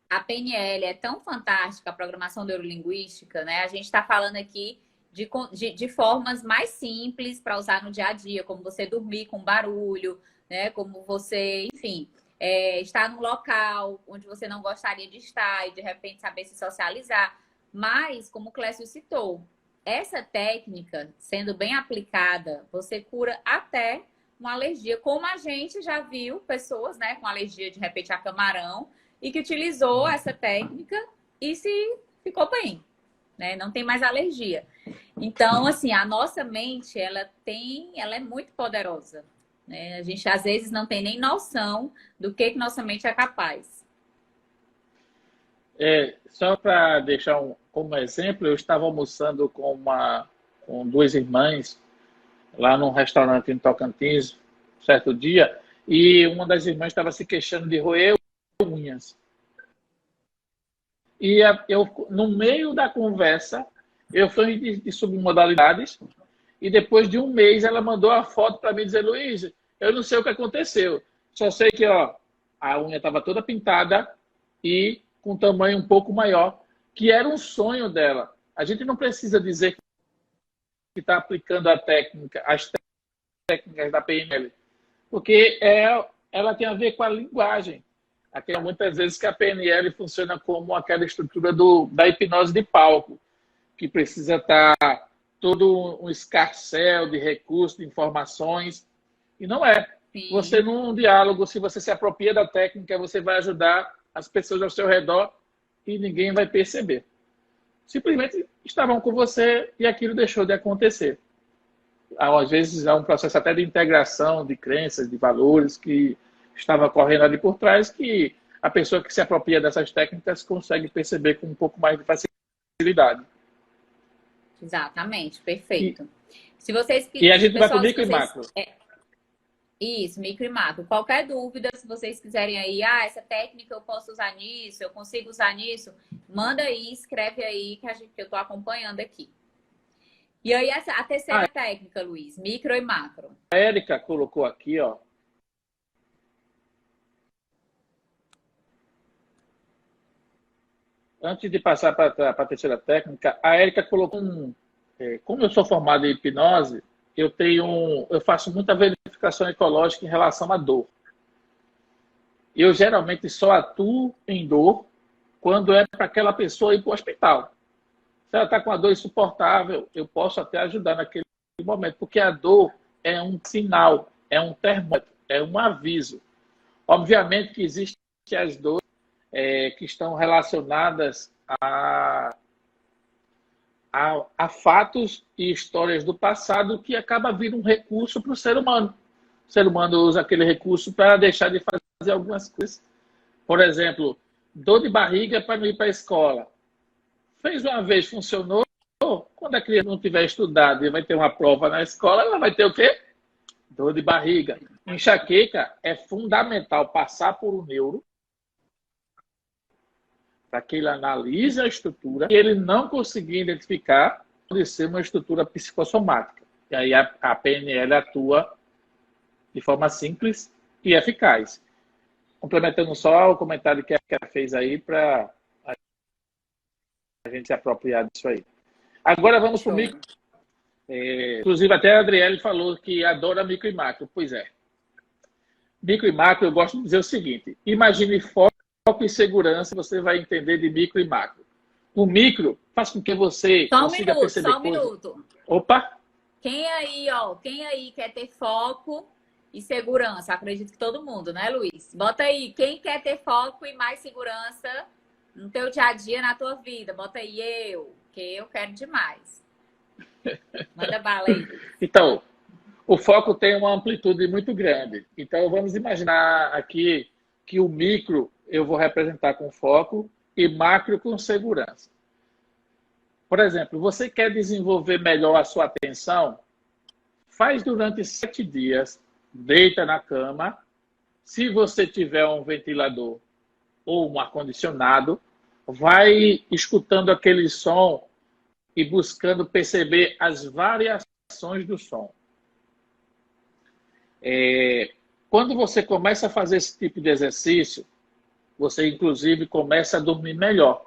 A PNL é tão fantástica, a programação neurolinguística, né? A gente está falando aqui de formas mais simples para usar no dia a dia, como você dormir com barulho, né? Como você, enfim... estar num local onde você não gostaria de estar e de repente saber se socializar. Mas, como o Clécio citou, essa técnica, sendo bem aplicada, você cura até uma alergia, como a gente já viu pessoas, né, com alergia de repente a camarão e que utilizou essa técnica e se ficou bem, né? Não tem mais alergia. Então, assim, a nossa mente, ela é muito poderosa. A gente, às vezes, não tem nem noção do que nossa mente é capaz. Só para deixar como exemplo, eu estava almoçando com 2 irmãs lá num restaurante em Tocantins, certo dia, e uma das irmãs estava se queixando de roer unhas. E eu, no meio da conversa, eu fui de submodalidades E depois de um mês, ela mandou a foto para mim dizer, Luiz, eu não sei o que aconteceu. Só sei que ó, a unha estava toda pintada e com um tamanho um pouco maior, que era um sonho dela. A gente não precisa dizer que está aplicando a técnica, as técnicas da PNL, porque ela tem a ver com a linguagem. Muitas vezes que a PNL funciona como aquela estrutura da hipnose de palco, que precisa estar todo um escarcéu de recursos, de informações, e não é. Sim. Você, num diálogo, se você se apropria da técnica, você vai ajudar as pessoas ao seu redor e ninguém vai perceber. Simplesmente estavam com você e aquilo deixou de acontecer. Às vezes é um processo até de integração de crenças, de valores que estava correndo ali por trás, que a pessoa que se apropria dessas técnicas consegue perceber com um pouco mais de facilidade. Exatamente, perfeito. Se vocês, e a gente vai para o micro e macro. Isso, micro e macro. Qualquer dúvida, se vocês quiserem aí, essa técnica eu posso usar nisso, eu consigo usar nisso, manda aí, escreve aí que eu estou acompanhando aqui. E aí a terceira técnica, Luiz, micro e macro. A Érica colocou aqui, ó. Antes de passar para a terceira técnica, a Érica colocou como eu sou formado em hipnose, eu faço muita verificação ecológica em relação à dor. Eu geralmente só atuo em dor quando é para aquela pessoa ir para o hospital. Se ela está com uma dor insuportável, eu posso até ajudar naquele momento, porque a dor é um sinal, é um termômetro, é um aviso. Obviamente que existem as dores que estão relacionadas a fatos e histórias do passado que acaba vindo um recurso para o ser humano. O ser humano usa aquele recurso para deixar de fazer algumas coisas. Por exemplo, dor de barriga para não ir para a escola. Fez uma vez, funcionou. Quando a criança não tiver estudado e vai ter uma prova na escola, ela vai ter o quê? Dor de barriga. Enxaqueca é fundamental passar por um neuro para que ele analise a estrutura e ele não conseguir identificar, pode ser uma estrutura psicossomática. E aí a PNL atua de forma simples e eficaz. Complementando só o comentário que a fez aí para a gente se apropriar disso aí. Agora vamos para o micro. Inclusive até a Adriele falou que adora micro e macro. Pois é. Micro e macro, eu gosto de dizer o seguinte. Imagine foco e segurança, você vai entender de micro e macro. O micro faz com que você consiga perceber coisas. Só um minuto. Opa! Quem aí quer ter foco e segurança? Acredito que todo mundo, né, Luiz? Bota aí, quem quer ter foco e mais segurança no teu dia a dia, na tua vida? Bota aí que eu quero demais. Manda bala aí. Então, o foco tem uma amplitude muito grande. Então, vamos imaginar aqui que o micro eu vou representar com foco e macro com segurança. Por exemplo, você quer desenvolver melhor a sua atenção? Faz durante 7 dias, deita na cama. Se você tiver um ventilador ou um ar-condicionado, vai escutando aquele som e buscando perceber as variações do som. Quando você começa a fazer esse tipo de exercício, você, inclusive, começa a dormir melhor.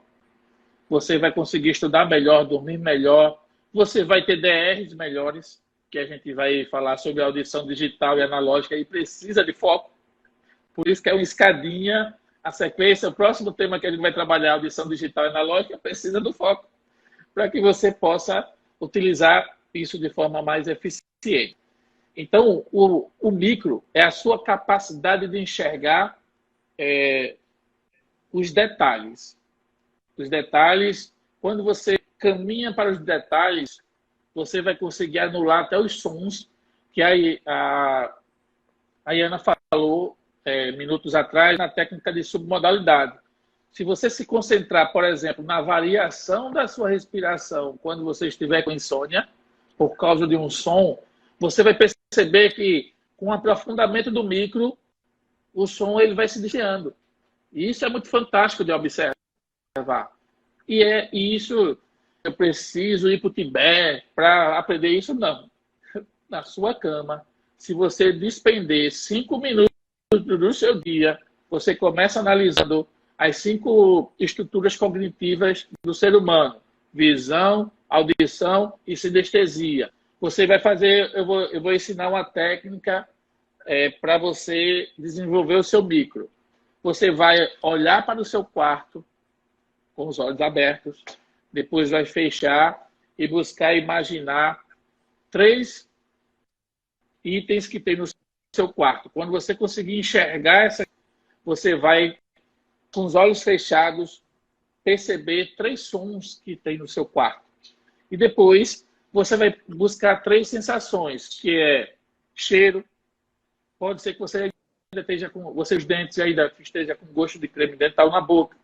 Você vai conseguir estudar melhor, dormir melhor. Você vai ter DRs melhores, que a gente vai falar sobre audição digital e analógica e precisa de foco. Por isso que é uma escadinha, a sequência. O próximo tema que a gente vai trabalhar, audição digital e analógica, precisa do foco, para que você possa utilizar isso de forma mais eficiente. Então, o micro é a sua capacidade de enxergar os detalhes. Os detalhes, quando você caminha para os detalhes, você vai conseguir anular até os sons que a Iana falou minutos atrás na técnica de submodalidade. Se você se concentrar, por exemplo, na variação da sua respiração quando você estiver com insônia, por causa de um som, você vai perceber que com o aprofundamento do micro, o som ele vai se desviando. E isso é muito fantástico de observar. E isso, eu preciso ir para o Tibete para aprender isso? Não. na sua cama, se você despender 5 minutos do seu dia, você começa analisando as 5 estruturas cognitivas do ser humano: visão, audição e sinestesia. Você vai fazer, eu vou ensinar uma técnica para você desenvolver o seu micro. Você vai olhar para o seu quarto com os olhos abertos, depois vai fechar e buscar imaginar 3 itens que tem no seu quarto. Quando você conseguir enxergar você vai, com os olhos fechados, perceber 3 sons que tem no seu quarto. E depois você vai buscar 3 sensações, que é cheiro. Pode ser que você ainda esteja com os dentes ainda esteja com gosto de creme dental na boca.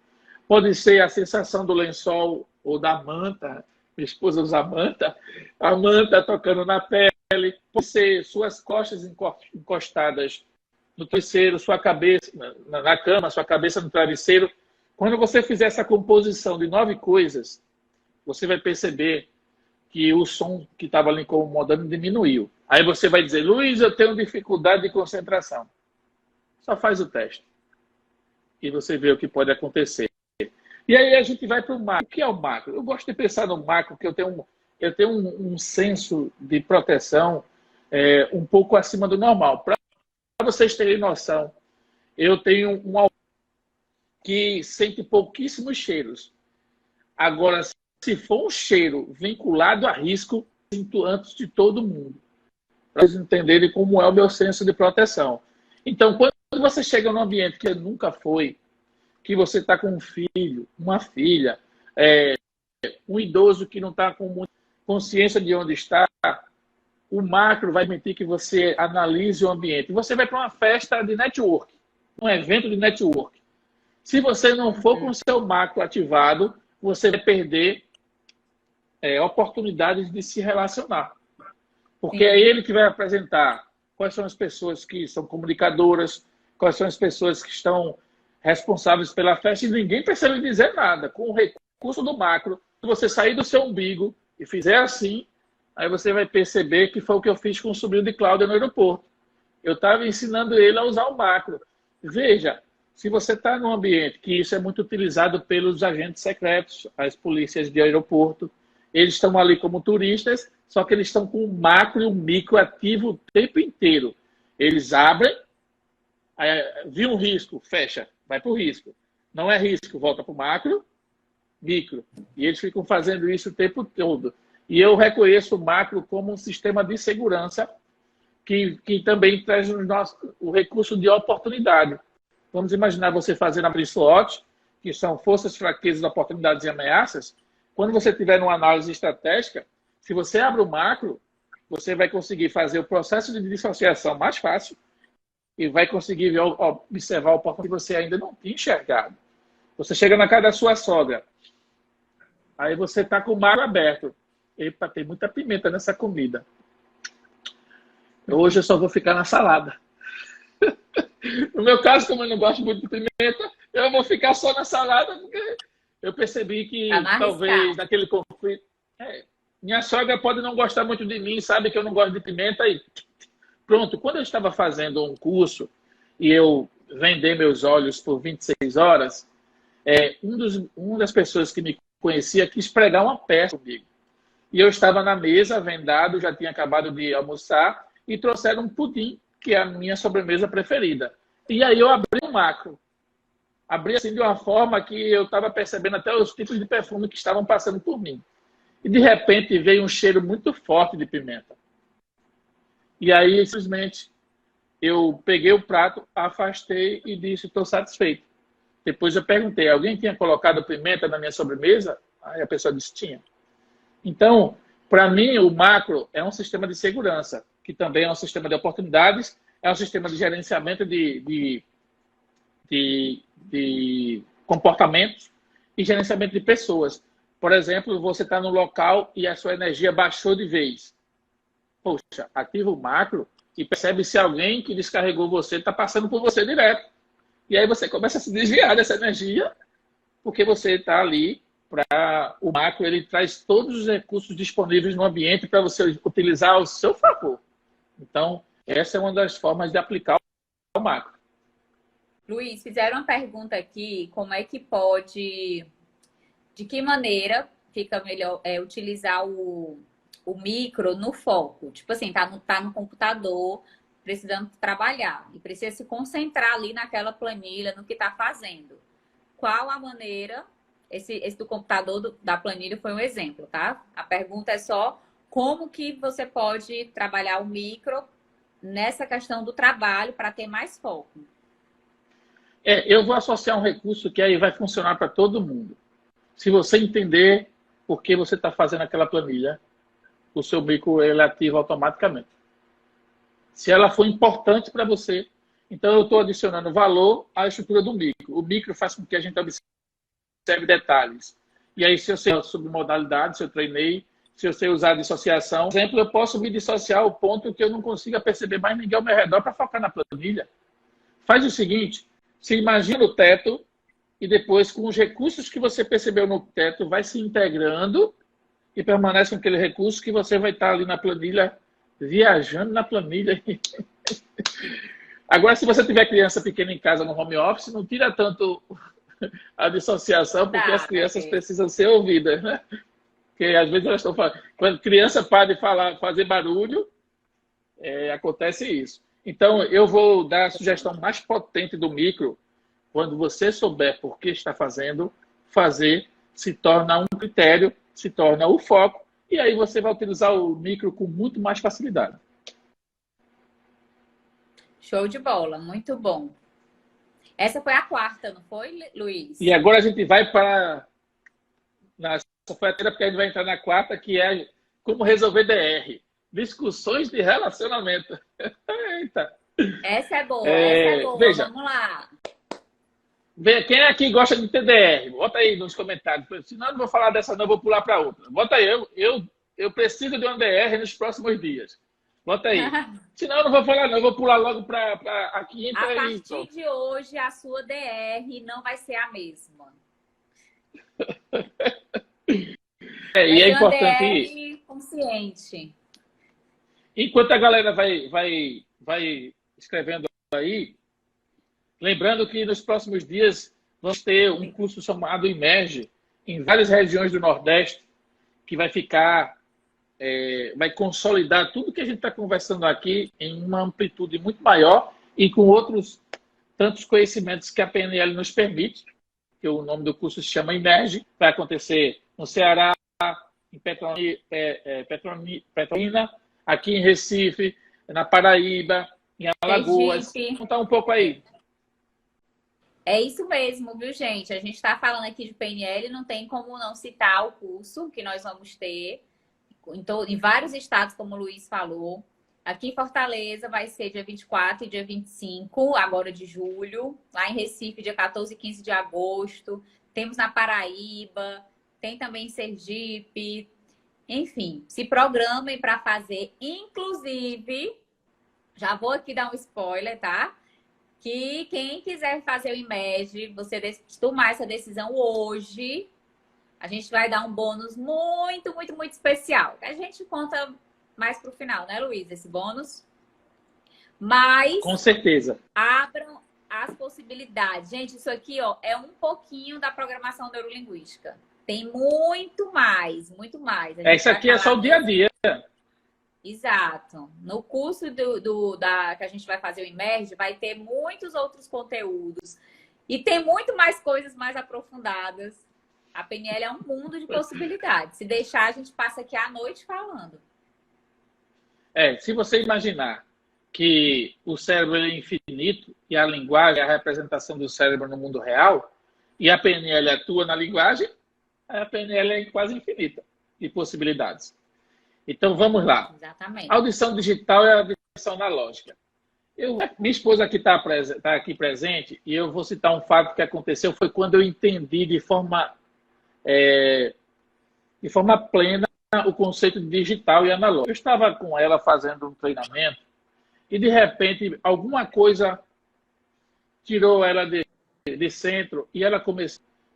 Pode ser a sensação do lençol ou da manta. Minha esposa usa a manta tocando na pele. Pode ser suas costas encostadas no travesseiro, sua cabeça na cama, sua cabeça no travesseiro. Quando você fizer essa composição de 9 coisas, você vai perceber que o som que estava ali incomodando diminuiu. Aí você vai dizer: Luiz, eu tenho dificuldade de concentração. Só faz o teste. E você vê o que pode acontecer. E aí a gente vai para o macro. O que é o macro? Eu gosto de pensar no macro, porque eu tenho um senso de proteção um pouco acima do normal. Para vocês terem noção, eu tenho um que sente pouquíssimos cheiros. Agora, se for um cheiro vinculado a risco, sinto antes de todo mundo. Para vocês entenderem como é o meu senso de proteção. Então, quando você chega num ambiente que nunca foi, que você está com um filho, uma filha, um idoso que não está com muita consciência de onde está, o macro vai permitir que você analise o ambiente. Você vai para uma festa de network, um evento de network. Se você não for com o seu macro ativado, você vai perder oportunidades de se relacionar. Porque é ele que vai apresentar quais são as pessoas que são comunicadoras, quais são as pessoas que estão responsáveis pela festa, e ninguém precisa lhe dizer nada. Com o recurso do macro, se você sair do seu umbigo e fizer assim, aí você vai perceber que foi o que eu fiz com o sobrinho de Cláudia no aeroporto. Eu estava ensinando ele a usar o macro. Veja, se você está num ambiente que isso é muito utilizado pelos agentes secretos, as polícias de aeroporto, eles estão ali como turistas, só que eles estão com o macro e o micro ativo o tempo inteiro. Eles abrem, viu um risco, fecha, vai para o risco. Não é risco, volta para o macro, micro. E eles ficam fazendo isso o tempo todo. E eu reconheço o macro como um sistema de segurança que também traz o recurso de oportunidade. Vamos imaginar você fazendo a SWOT, que são forças, fraquezas, oportunidades e ameaças. Quando você tiver uma análise estratégica, se você abre o macro, você vai conseguir fazer o processo de dissociação mais fácil e vai conseguir observar a oportunidade que você ainda não tinha enxergado. Você chega na casa da sua sogra, aí você está com o macro aberto. Epa, tem muita pimenta nessa comida. Hoje eu só vou ficar na salada. No meu caso, como eu não gosto muito de pimenta, eu vou ficar só na salada, porque eu percebi que talvez naquele conflito... minha sogra pode não gostar muito de mim, sabe que eu não gosto de pimenta e pronto. Quando eu estava fazendo um curso e eu vendi meus olhos por 26 horas, uma das pessoas que me conhecia quis pregar uma peça comigo. E eu estava na mesa, vendado, já tinha acabado de almoçar, e trouxeram um pudim, que é a minha sobremesa preferida. E aí eu abri um macro. Abri assim de uma forma que eu estava percebendo até os tipos de perfume que estavam passando por mim. E de repente veio um cheiro muito forte de pimenta. E aí, simplesmente, eu peguei o prato, afastei e disse: estou satisfeito. Depois eu perguntei: alguém tinha colocado pimenta na minha sobremesa? Aí a pessoa disse: tinha. Então, para mim, o macro é um sistema de segurança, que também é um sistema de oportunidades, é um sistema de gerenciamento de comportamentos e gerenciamento de pessoas. Por exemplo, você está no local e a sua energia baixou de vez. Poxa, ativa o macro e percebe se alguém que descarregou você está passando por você direto. E aí você começa a se desviar dessa energia, porque você está ali para... O macro, ele traz todos os recursos disponíveis no ambiente para você utilizar ao seu favor. Então, essa é uma das formas de aplicar o macro. Luiz, fizeram uma pergunta aqui, como é que pode, de que maneira fica melhor utilizar o micro no foco? Tipo assim, tá no computador, precisando trabalhar e precisa se concentrar ali naquela planilha, no que está fazendo. Qual a maneira? Esse do computador da planilha foi um exemplo, tá? A pergunta é só como que você pode trabalhar o micro nessa questão do trabalho para ter mais foco. Eu vou associar um recurso que aí vai funcionar para todo mundo. Se você entender por que você está fazendo aquela planilha, o seu micro ele ativa automaticamente. Se ela for importante para você, então eu estou adicionando valor à estrutura do micro. O micro faz com que a gente observe detalhes. E aí, se eu sei sobre modalidade, se eu treinei, se eu sei usar dissociação, por exemplo, eu posso me dissociar ao ponto que eu não consiga perceber mais ninguém ao meu redor para focar na planilha. Faz o seguinte, se imagina o teto e depois, com os recursos que você percebeu no teto, vai se integrando e permanece com aquele recurso que você vai estar ali na planilha, viajando na planilha. Agora, se você tiver criança pequena em casa no home office, não tira tanto a dissociação, porque as crianças precisam ser ouvidas, né? Porque às vezes elas estão falando. Quando criança para de falar, fazer barulho, acontece isso. Então, eu vou dar a sugestão mais potente do micro. Quando você souber por que está fazendo, fazer se torna um critério, se torna o foco, e aí você vai utilizar o micro com muito mais facilidade. Show de bola, muito bom. Essa foi a quarta, não foi, Luiz? E agora a gente vai para... Essa foi a terceira, porque a gente vai entrar na quarta, que é como resolver DR. Discussões de relacionamento. Eita. Essa é boa, essa é boa. Veja, vamos lá. Quem aqui gosta de TDR? Bota aí nos comentários. Senão eu não vou falar dessa não, eu vou pular para outra. Bota aí, eu preciso de uma DR nos próximos dias. Bota aí. Senão eu não vou falar não, eu vou pular logo para a quinta. A partir de hoje, a sua DR não vai ser a mesma. E é importante DR consciente. Enquanto a galera vai escrevendo aí, lembrando que nos próximos dias vamos ter um curso chamado Emerge em várias regiões do Nordeste, que vai ficar, vai consolidar tudo que a gente está conversando aqui em uma amplitude muito maior e com outros tantos conhecimentos que a PNL nos permite, que o nome do curso se chama Emerge, vai acontecer no Ceará, em Petrolina, aqui em Recife, na Paraíba, em Alagoas. Contar um pouco aí. É isso mesmo, viu, gente? A gente está falando aqui de PNL, não tem como não citar o curso que nós vamos ter em vários estados, como o Luiz falou. Aqui em Fortaleza vai ser dia 24 e dia 25, agora de julho. Lá em Recife, dia 14 e 15 de agosto. Temos na Paraíba, tem também em Sergipe. Enfim, se programem para fazer. Inclusive, já vou aqui dar um spoiler, tá? Que quem quiser fazer o IMED, você tomar essa decisão hoje, a gente vai dar um bônus muito, muito, muito especial. A gente conta mais pro final, né, Luiz? Esse bônus. Mas... Com certeza. Abram as possibilidades. Gente, isso aqui, ó, é um pouquinho da programação neurolinguística. Tem muito mais, muito mais. Isso aqui é só o dia a dia. Exato. No curso que a gente vai fazer o Emerge, vai ter muitos outros conteúdos. E tem muito mais coisas mais aprofundadas. A PNL é um mundo de possibilidades. Se deixar, a gente passa aqui a noite falando. Se você imaginar que o cérebro é infinito e a linguagem é a representação do cérebro no mundo real, e a PNL atua na linguagem, a PNL é quase infinita de possibilidades. Então, vamos lá. Exatamente. A audição digital é a audição analógica. Minha esposa aqui está aqui presente e eu vou citar um fato que aconteceu, foi quando eu entendi de forma plena o conceito de digital e analógico. Eu estava com ela fazendo um treinamento e, de repente, alguma coisa tirou ela de centro e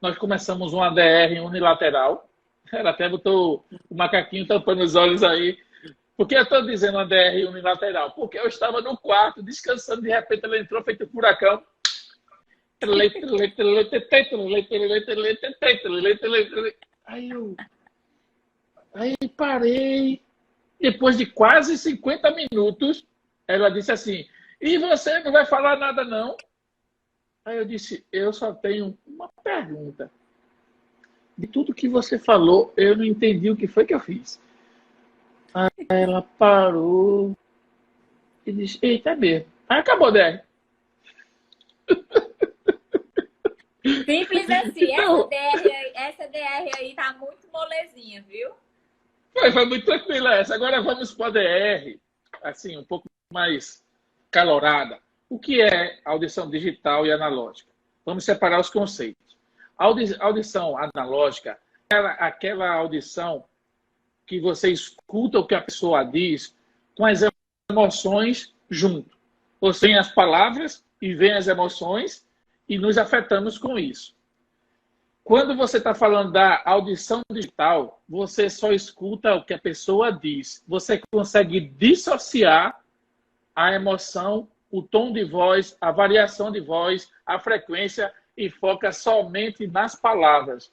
nós começamos uma DR unilateral. Ela até botou o macaquinho tampando os olhos aí. Por que eu estou dizendo uma DR unilateral? Porque eu estava no quarto, descansando, de repente ela entrou feito um furacão. Aí parei. Depois de quase 50 minutos, ela disse assim, e você não vai falar nada, não? Aí eu disse, eu só tenho uma pergunta. De tudo que você falou, eu não entendi o que foi que eu fiz. Aí ela parou e disse, eita, é mesmo. Aí acabou, né? Simples assim. Então, Essa DR aí tá muito molezinha, viu? foi muito tranquila essa. Agora vamos para a DR, assim, um pouco mais calorada. O que é audição digital e analógica? Vamos separar os conceitos. Audição analógica é aquela audição que você escuta o que a pessoa diz com as emoções junto. Ou seja, as palavras e vem as emoções e nos afetamos com isso. Quando você está falando da audição digital, você só escuta o que a pessoa diz. Você consegue dissociar a emoção, o tom de voz, a variação de voz, a frequência e foca somente nas palavras.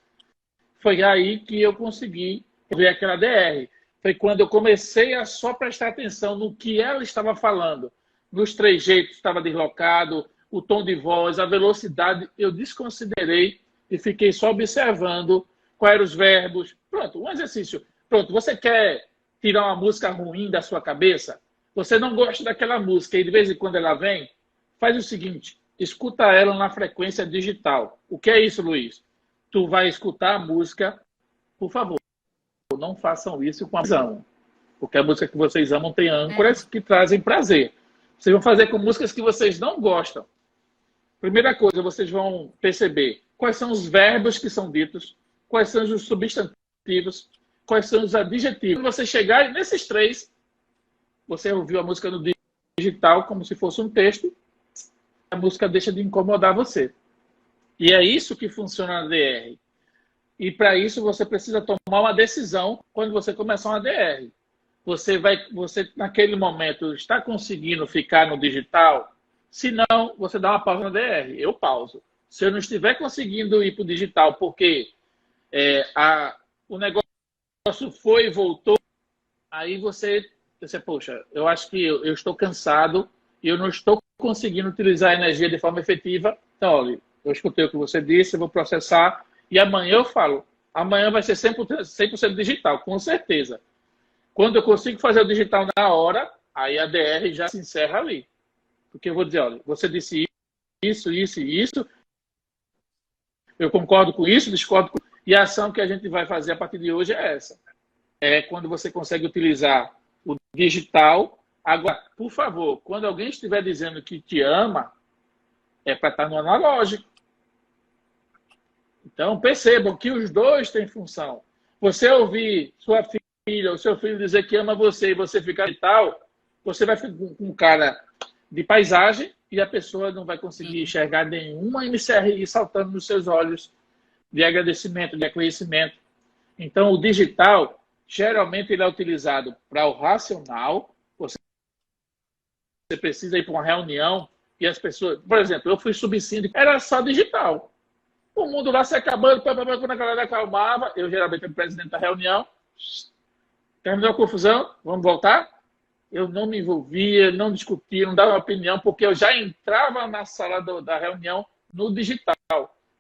Foi aí que eu consegui ver aquela DR. Foi quando eu comecei a só prestar atenção no que ela estava falando. Nos trejeitos estava deslocado, o tom de voz, a velocidade, eu desconsiderei e fiquei só observando quais eram os verbos. Pronto, um exercício. Pronto, você quer tirar uma música ruim da sua cabeça? Você não gosta daquela música e de vez em quando ela vem? Faz o seguinte, escuta ela na frequência digital. O que é isso, Luiz? Tu vai escutar a música, por favor, não façam isso com a visão. Porque a música que vocês amam tem âncoras que trazem prazer. Vocês vão fazer com músicas que vocês não gostam. Primeira coisa, vocês vão perceber quais são os verbos que são ditos, quais são os substantivos, quais são os adjetivos. Quando você chegar nesses três, você ouviu a música no digital como se fosse um texto, a música deixa de incomodar você. E é isso que funciona na DR. E para isso você precisa tomar uma decisão quando você começar uma DR. Você naquele momento está conseguindo ficar no digital? Se não, você dá uma pausa na DR. Eu pauso. Se eu não estiver conseguindo ir para o digital porque o negócio foi e voltou, aí você, poxa, eu acho que eu estou cansado e eu não estou conseguindo utilizar a energia de forma efetiva. Então, olha, eu escutei o que você disse, eu vou processar e amanhã eu falo. Amanhã vai ser 100% digital, com certeza. Quando eu consigo fazer o digital na hora, aí a DR já se encerra ali. Porque eu vou dizer, olha, você disse isso, isso e isso, eu concordo com isso, discordo com... E a ação que a gente vai fazer a partir de hoje é essa. É quando você consegue utilizar o digital. Agora, por favor, quando alguém estiver dizendo que te ama, é para estar no analógico. Então, percebam que os dois têm função. Você ouvir sua filha ou seu filho dizer que ama você e você ficar digital, você vai ficar com um cara de paisagem e a pessoa não vai conseguir enxergar nenhuma MCRI saltando nos seus olhos de agradecimento, de reconhecimento. Então, o digital, geralmente, ele é utilizado para o racional. Você precisa ir para uma reunião e as pessoas... Por exemplo, eu fui subsíndico, era só digital. O mundo lá se acabando, quando a galera acalmava, eu geralmente era o presidente da reunião. Terminou a confusão, vamos voltar? Eu não me envolvia, não discutia, não dava opinião, porque eu já entrava na sala da reunião no digital.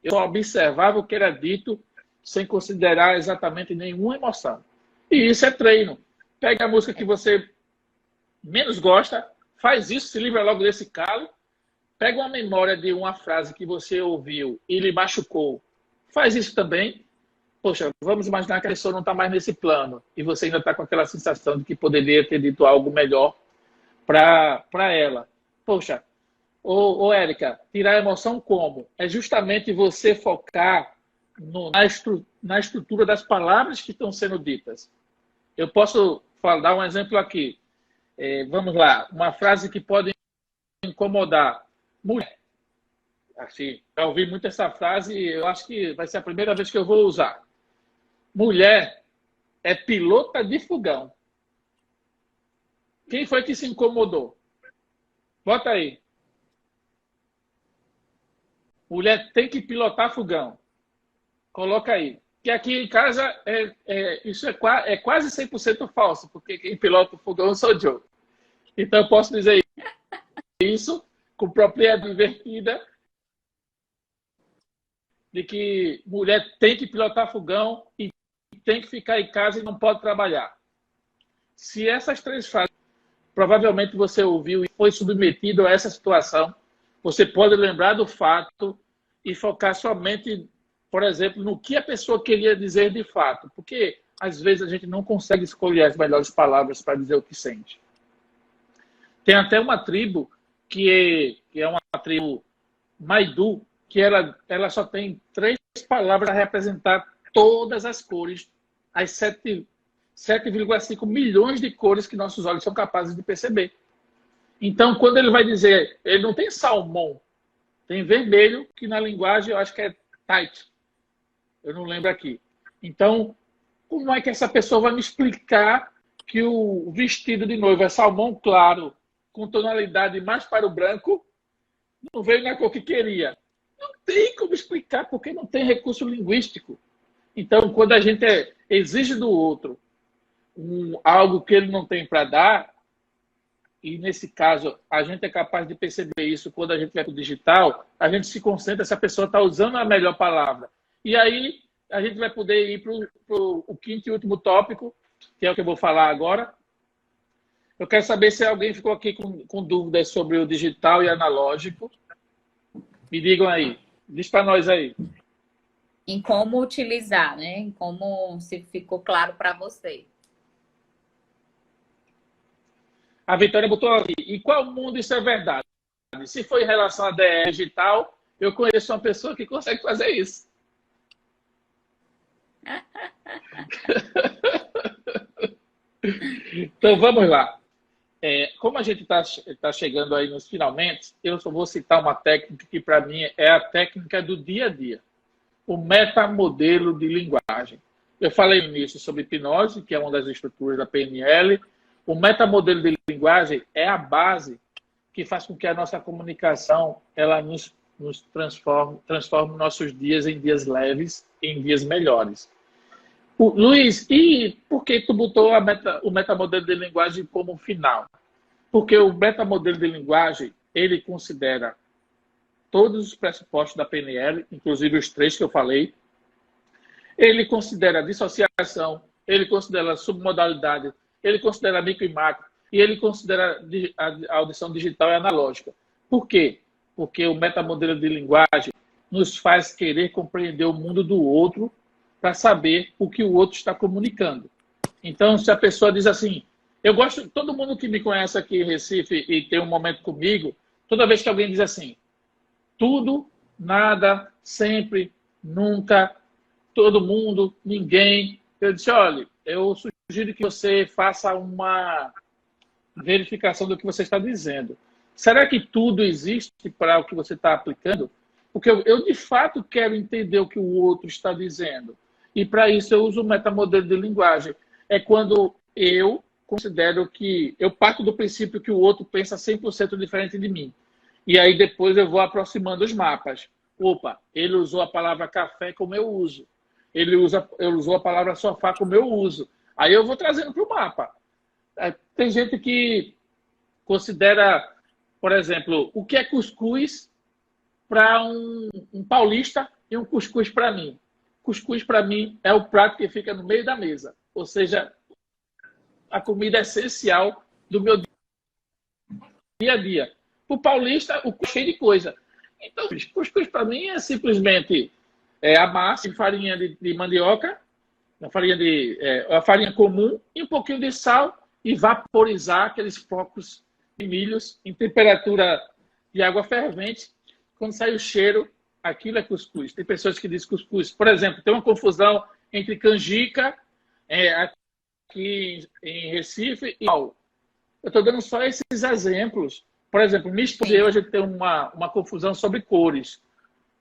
Eu só observava o que era dito sem considerar exatamente nenhuma emoção. E isso é treino. Pega a música que você menos gosta, faz isso, se livra logo desse calo, pega uma memória de uma frase que você ouviu e lhe machucou, faz isso também. Poxa, vamos imaginar que a pessoa não está mais nesse plano e você ainda está com aquela sensação de que poderia ter dito algo melhor para ela. Poxa, Érica, tirar a emoção como? É justamente você focar na estrutura das palavras que estão sendo ditas. Eu posso dar um exemplo aqui. Vamos lá, uma frase que pode incomodar. Mulher. Assim, eu ouvi muito essa frase e eu acho que vai ser a primeira vez que eu vou usar. Mulher é pilota de fogão. Quem foi que se incomodou? Bota aí. Mulher tem que pilotar fogão. Coloca aí. Que aqui em casa isso é quase 100% falso, porque quem pilota o fogão sou eu. Então eu posso dizer isso com propriedade invertida de que mulher tem que pilotar fogão e tem que ficar em casa e não pode trabalhar. Se essas três frases, provavelmente você ouviu e foi submetido a essa situação, você pode lembrar do fato e focar somente, por exemplo, no que a pessoa queria dizer de fato. Porque, às vezes, a gente não consegue escolher as melhores palavras para dizer o que sente. Tem até uma tribo que é uma tribo Maidu, que ela só tem 3 palavras a representar todas as cores, as 7,5 milhões de cores que nossos olhos são capazes de perceber. Então, quando ele vai dizer, ele não tem salmão, tem vermelho, que na linguagem eu acho que é tight. Eu não lembro aqui. Então, como é que essa pessoa vai me explicar que o vestido de noiva é salmão claro, com tonalidade mais para o branco, não veio na cor que queria? Não tem como explicar, porque não tem recurso linguístico. Então, quando a gente exige do outro algo que ele não tem para dar, e nesse caso a gente é capaz de perceber isso quando a gente vai para o digital, a gente se concentra se a pessoa está usando a melhor palavra. E aí a gente vai poder ir para o quinto e último tópico, que é o que eu vou falar agora. Eu quero saber se alguém ficou aqui com dúvidas sobre o digital e analógico. Me digam aí. Diz para nós aí. Em como utilizar, né? Em como se ficou claro para você. A Vitória botou aqui. Em qual mundo isso é verdade? Se for em relação a DR digital, eu conheço uma pessoa que consegue fazer isso. Então, vamos lá. Como a gente está chegando aí nos finalmente, eu só vou citar uma técnica que, para mim, é a técnica do dia a dia. O metamodelo de linguagem. Eu falei nisso sobre hipnose, que é uma das estruturas da PNL. O metamodelo de linguagem é a base que faz com que a nossa comunicação ela nos transforme nossos dias em dias leves, em dias melhores. Luiz, e por que tu botou o metamodelo de linguagem como final? Porque o metamodelo de linguagem, ele considera todos os pressupostos da PNL, inclusive os 3 que eu falei. Ele considera dissociação, ele considera submodalidade, ele considera micro e macro, e ele considera a audição digital e analógica. Por quê? Porque o metamodelo de linguagem nos faz querer compreender o mundo do outro para saber o que o outro está comunicando. Então, se a pessoa diz assim, eu gosto, todo mundo que me conhece aqui em Recife e tem um momento comigo, toda vez que alguém diz assim, tudo, nada, sempre, nunca, todo mundo, ninguém, eu disse, olha, eu sugiro que você faça uma verificação do que você está dizendo. Será que tudo existe para o que você está aplicando? Porque eu de fato quero entender o que o outro está dizendo. E para isso eu uso o metamodelo de linguagem. É quando eu considero que... Eu parto do princípio que o outro pensa 100% diferente de mim. E aí depois eu vou aproximando os mapas. Opa, ele usou a palavra café como eu uso. Ele usou a palavra sofá como eu uso. Aí eu vou trazendo para o mapa. Tem gente que considera, por exemplo, o que é cuscuz para um paulista e um cuscuz para mim. Cuscuz, para mim, é o prato que fica no meio da mesa. Ou seja, a comida essencial do meu dia a dia. O paulista, o cheio de coisa. Então, cuscuz, para mim, é simplesmente a massa de farinha de mandioca, a farinha comum, e um pouquinho de sal e vaporizar aqueles flocos de milhos em temperatura de água fervente. Quando sai o cheiro, aquilo é cuscuz. Tem pessoas que dizem cuscuz. Por exemplo, tem uma confusão entre canjica, aqui em Recife, e eu estou dando só esses exemplos. Por exemplo, minha esposa e eu, a gente tem uma confusão sobre cores.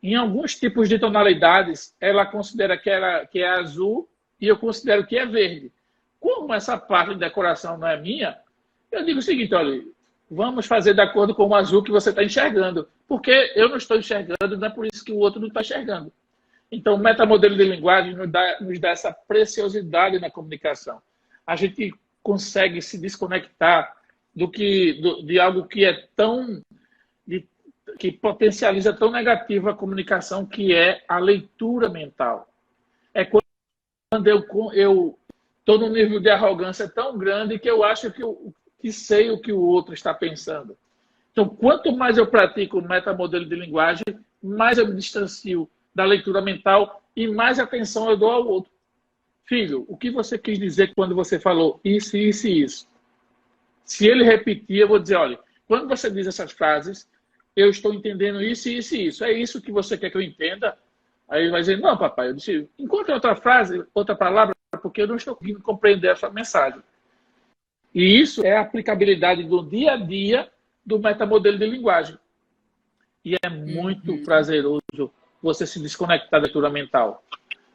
Em alguns tipos de tonalidades, ela considera que é azul e eu considero que é verde. Como essa parte de decoração não é minha, Eu digo o seguinte, olha, vamos fazer de acordo com o azul que você está enxergando. Porque eu não estou enxergando, não é por isso que o outro não está enxergando. Então, o metamodelo de linguagem nos dá essa preciosidade na comunicação. A gente consegue se desconectar de algo que é tão... que potencializa tão negativo a comunicação, que é a leitura mental. É quando eu estou num nível de arrogância tão grande que eu acho que sei o que o outro está pensando. Então, quanto mais eu pratico o metamodelo de linguagem, mais eu me distancio da leitura mental e mais atenção eu dou ao outro. Filho, o que você quis dizer quando você falou isso, isso e isso? Se ele repetir, eu vou dizer, olha, quando você diz essas frases, eu estou entendendo isso, isso e isso. É isso que você quer que eu entenda? Aí ele vai dizer, não, papai. Eu disse, encontre outra frase, outra palavra, porque eu não estou conseguindo compreender essa mensagem. E isso é a aplicabilidade do dia a dia do metamodelo de linguagem. E é muito prazeroso você se desconectar da leitura mental.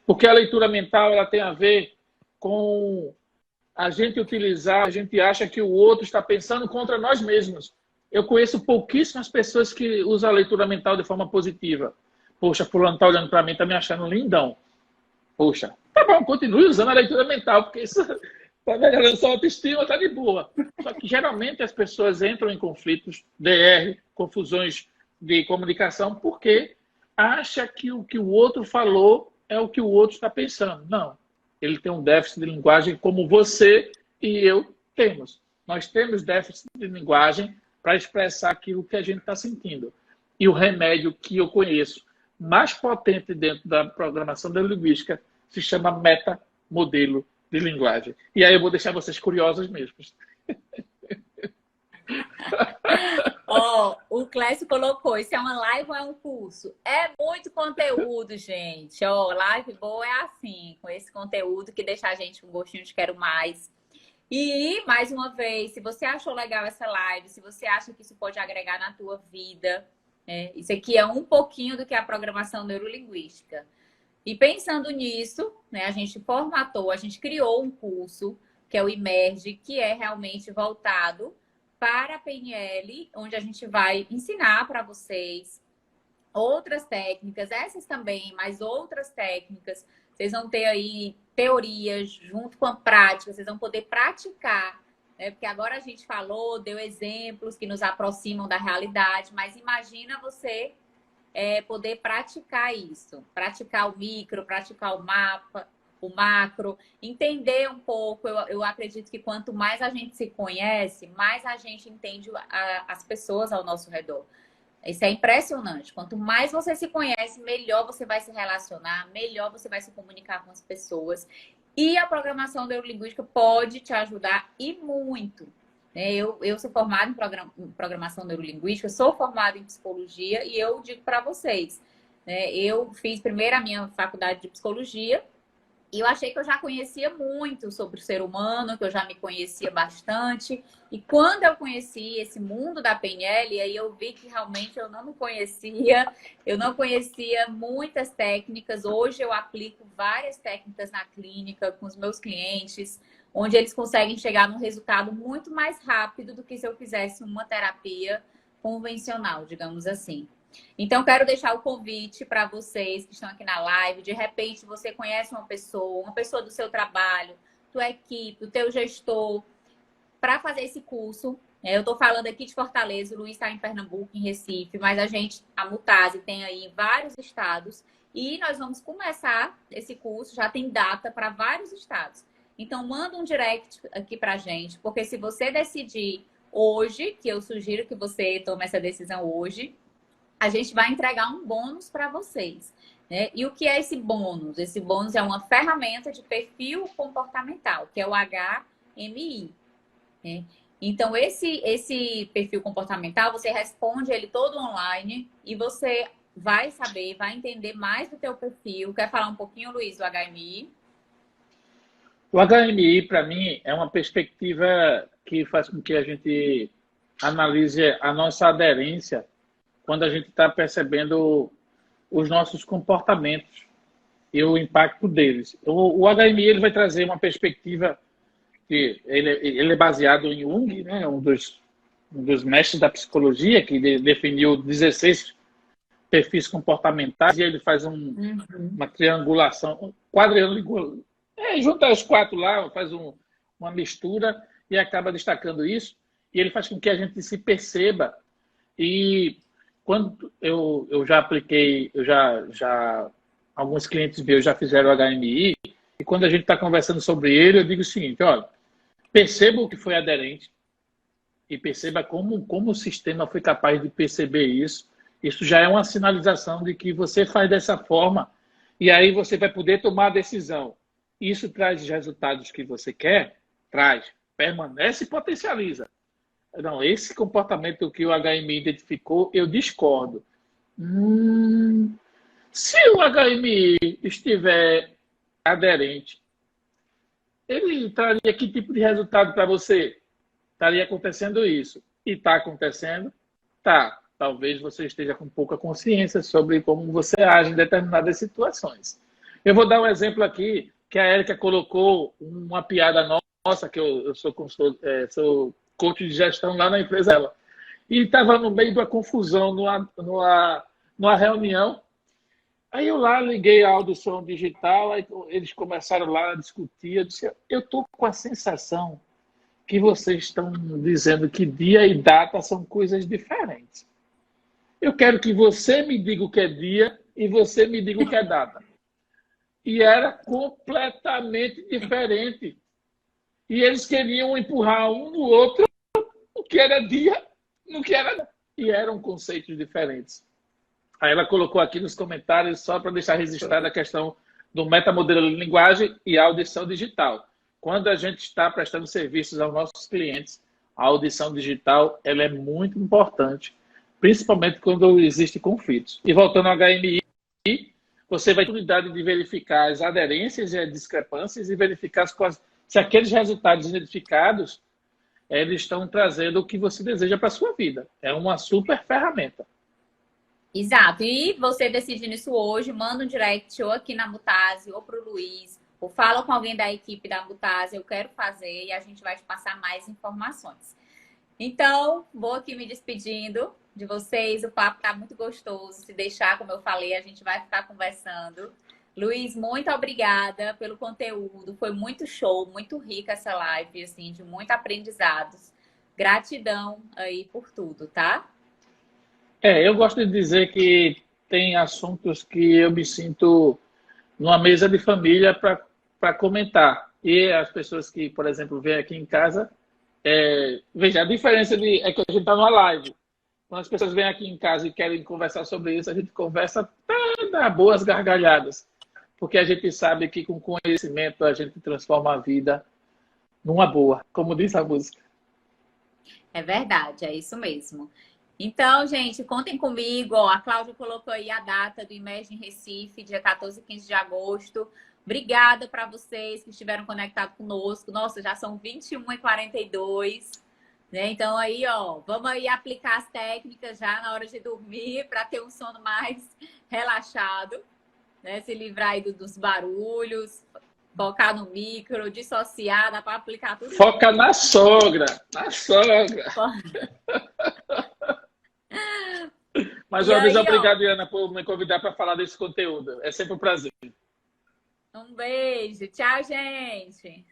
Porque a leitura mental ela tem a ver com a gente utilizar, a gente acha que o outro está pensando contra nós mesmos. Eu conheço pouquíssimas pessoas que usam a leitura mental de forma positiva. Poxa, fulano está olhando para mim, está me achando lindão. Poxa, tá bom, continue usando a leitura mental, porque isso está melhorando sua autoestima, está de boa. Só que geralmente as pessoas entram em conflitos, DR, confusões de comunicação, porque acha que o que o outro falou é o que o outro está pensando. Não. Ele tem um déficit de linguagem como você e eu temos. Nós temos déficit de linguagem para expressar aquilo que a gente está sentindo. E o remédio que eu conheço mais potente dentro da programação da linguística se chama metamodelo de linguagem. E aí eu vou deixar vocês curiosos mesmo. Ó, o Clécio colocou, isso é uma live ou é um curso? É muito conteúdo, gente. Ó, live boa é assim, com esse conteúdo que deixa a gente com gostinho de quero mais. E, mais uma vez, se você achou legal essa live, se você acha que isso pode agregar na tua vida, isso aqui é um pouquinho do que é a programação neurolinguística. E pensando nisso, né, a gente formatou, a gente criou um curso, que é o Imerge, que é realmente voltado para a PNL, onde a gente vai ensinar para vocês outras técnicas, essas também, mas outras técnicas. Vocês vão ter aí teorias junto com a prática, vocês vão poder praticar, né? Porque agora a gente falou, deu exemplos que nos aproximam da realidade, mas imagina você poder praticar isso, praticar o micro, praticar o mapa, o macro, entender um pouco. Eu acredito que quanto mais a gente se conhece, mais a gente entende as pessoas ao nosso redor. Isso é impressionante. Quanto mais você se conhece, melhor você vai se relacionar, melhor você vai se comunicar com as pessoas. E a programação neurolinguística pode te ajudar e muito. Eu sou formada em programação neurolinguística, sou formada em psicologia e eu digo para vocês, eu fiz primeiro a minha faculdade de psicologia e eu achei que eu já conhecia muito sobre o ser humano, que eu já me conhecia bastante. E quando eu conheci esse mundo da PNL, aí eu vi que realmente eu não me conhecia, eu não conhecia muitas técnicas. Hoje eu aplico várias técnicas na clínica com os meus clientes, onde eles conseguem chegar num resultado muito mais rápido do que se eu fizesse uma terapia convencional, digamos assim. Então, quero deixar o convite para vocês que estão aqui na live. De repente, você conhece uma pessoa do seu trabalho, tua equipe, o teu gestor, para fazer esse curso. Eu estou falando aqui de Fortaleza, o Luiz está em Pernambuco, em Recife, mas a Mutase tem aí em vários estados. E nós vamos começar esse curso, já tem data para vários estados. Então, manda um direct aqui para a gente, porque se você decidir hoje, que eu sugiro que você tome essa decisão hoje, a gente vai entregar um bônus para vocês. Né? E o que é esse bônus? Esse bônus é uma ferramenta de perfil comportamental, que é o HMI. Né? Então, esse perfil comportamental, você responde ele todo online e você vai saber, vai entender mais do teu perfil. Quer falar um pouquinho, Luiz, do HMI? O HMI, para mim, é uma perspectiva que faz com que a gente analise a nossa aderência quando a gente está percebendo os nossos comportamentos e o impacto deles. O HMI ele vai trazer uma perspectiva ele é baseado em Jung, né? Um dos mestres da psicologia, que definiu 16 perfis comportamentais, e ele faz uma triangulação, um quadriângulo, junta os 4 lá, faz uma mistura e acaba destacando isso, e ele faz com que a gente se perceba. E quando eu já apliquei, alguns clientes meus já fizeram o HMI, e quando a gente está conversando sobre ele, eu digo o seguinte: olha, perceba o que foi aderente e perceba como o sistema foi capaz de perceber isso. Isso já é uma sinalização de que você faz dessa forma e aí você vai poder tomar a decisão. Isso traz os resultados que você quer? Traz. Permanece e potencializa. Não, esse comportamento que o HMI identificou, eu discordo. Se o HMI estiver aderente, ele traria que tipo de resultado para você? Estaria acontecendo isso. E está acontecendo? Tá. Talvez você esteja com pouca consciência sobre como você age em determinadas situações. Eu vou dar um exemplo aqui, que a Érica colocou uma piada nossa, que eu sou coach de gestão lá na empresa dela. E estava no meio de uma confusão, numa reunião. Aí eu lá liguei a audição digital, aí eles começaram lá a discutir. Eu disse: eu estou com a sensação que vocês estão dizendo que dia e data são coisas diferentes. Eu quero que você me diga o que é dia e você me diga o que é data. E era completamente diferente. E eles queriam empurrar um no outro o que era dia, no que era... E eram conceitos diferentes. Aí ela colocou aqui nos comentários, só para deixar registrada a questão do metamodelo de linguagem e audição digital. Quando a gente está prestando serviços aos nossos clientes, a audição digital ela é muito importante, principalmente quando existem conflitos. E voltando ao HMI, você vai ter a oportunidade de verificar as aderências e as discrepâncias e verificar se aqueles resultados identificados eles estão trazendo o que você deseja para a sua vida. É uma super ferramenta. Exato. E você decidindo isso hoje, manda um direct ou aqui na Mutase ou para o Luiz, ou fala com alguém da equipe da Mutase, eu quero fazer, e a gente vai te passar mais informações. Então, vou aqui me despedindo de vocês. O papo tá muito gostoso. Se deixar, como eu falei, a gente vai ficar conversando. Luiz, muito obrigada pelo conteúdo. Foi muito show, muito rica essa live, assim, de muito aprendizados. Gratidão aí por tudo, tá? Eu gosto de dizer que tem assuntos que eu me sinto numa mesa de família para comentar. E as pessoas que, por exemplo, vêm aqui em casa, veja, a diferença é que a gente está numa live. Quando as pessoas vêm aqui em casa e querem conversar sobre isso, a gente conversa até dar boas gargalhadas. Porque a gente sabe que com conhecimento a gente transforma a vida numa boa, como diz a música. É verdade, é isso mesmo. Então, gente, contem comigo. Ó, a Cláudia colocou aí a data do Imagine Recife, dia 14 e 15 de agosto. Obrigada para vocês que estiveram conectados conosco. Nossa, já são 21h42. Né? Então, aí, ó, vamos aí aplicar as técnicas já na hora de dormir para ter um sono mais relaxado. Né? Se livrar aí dos barulhos, focar no micro, dissociar, dá para aplicar tudo. Foca na sogra, na sogra. Mais uma vez, obrigado, Ana, por me convidar para falar desse conteúdo. É sempre um prazer. Um beijo. Tchau, gente.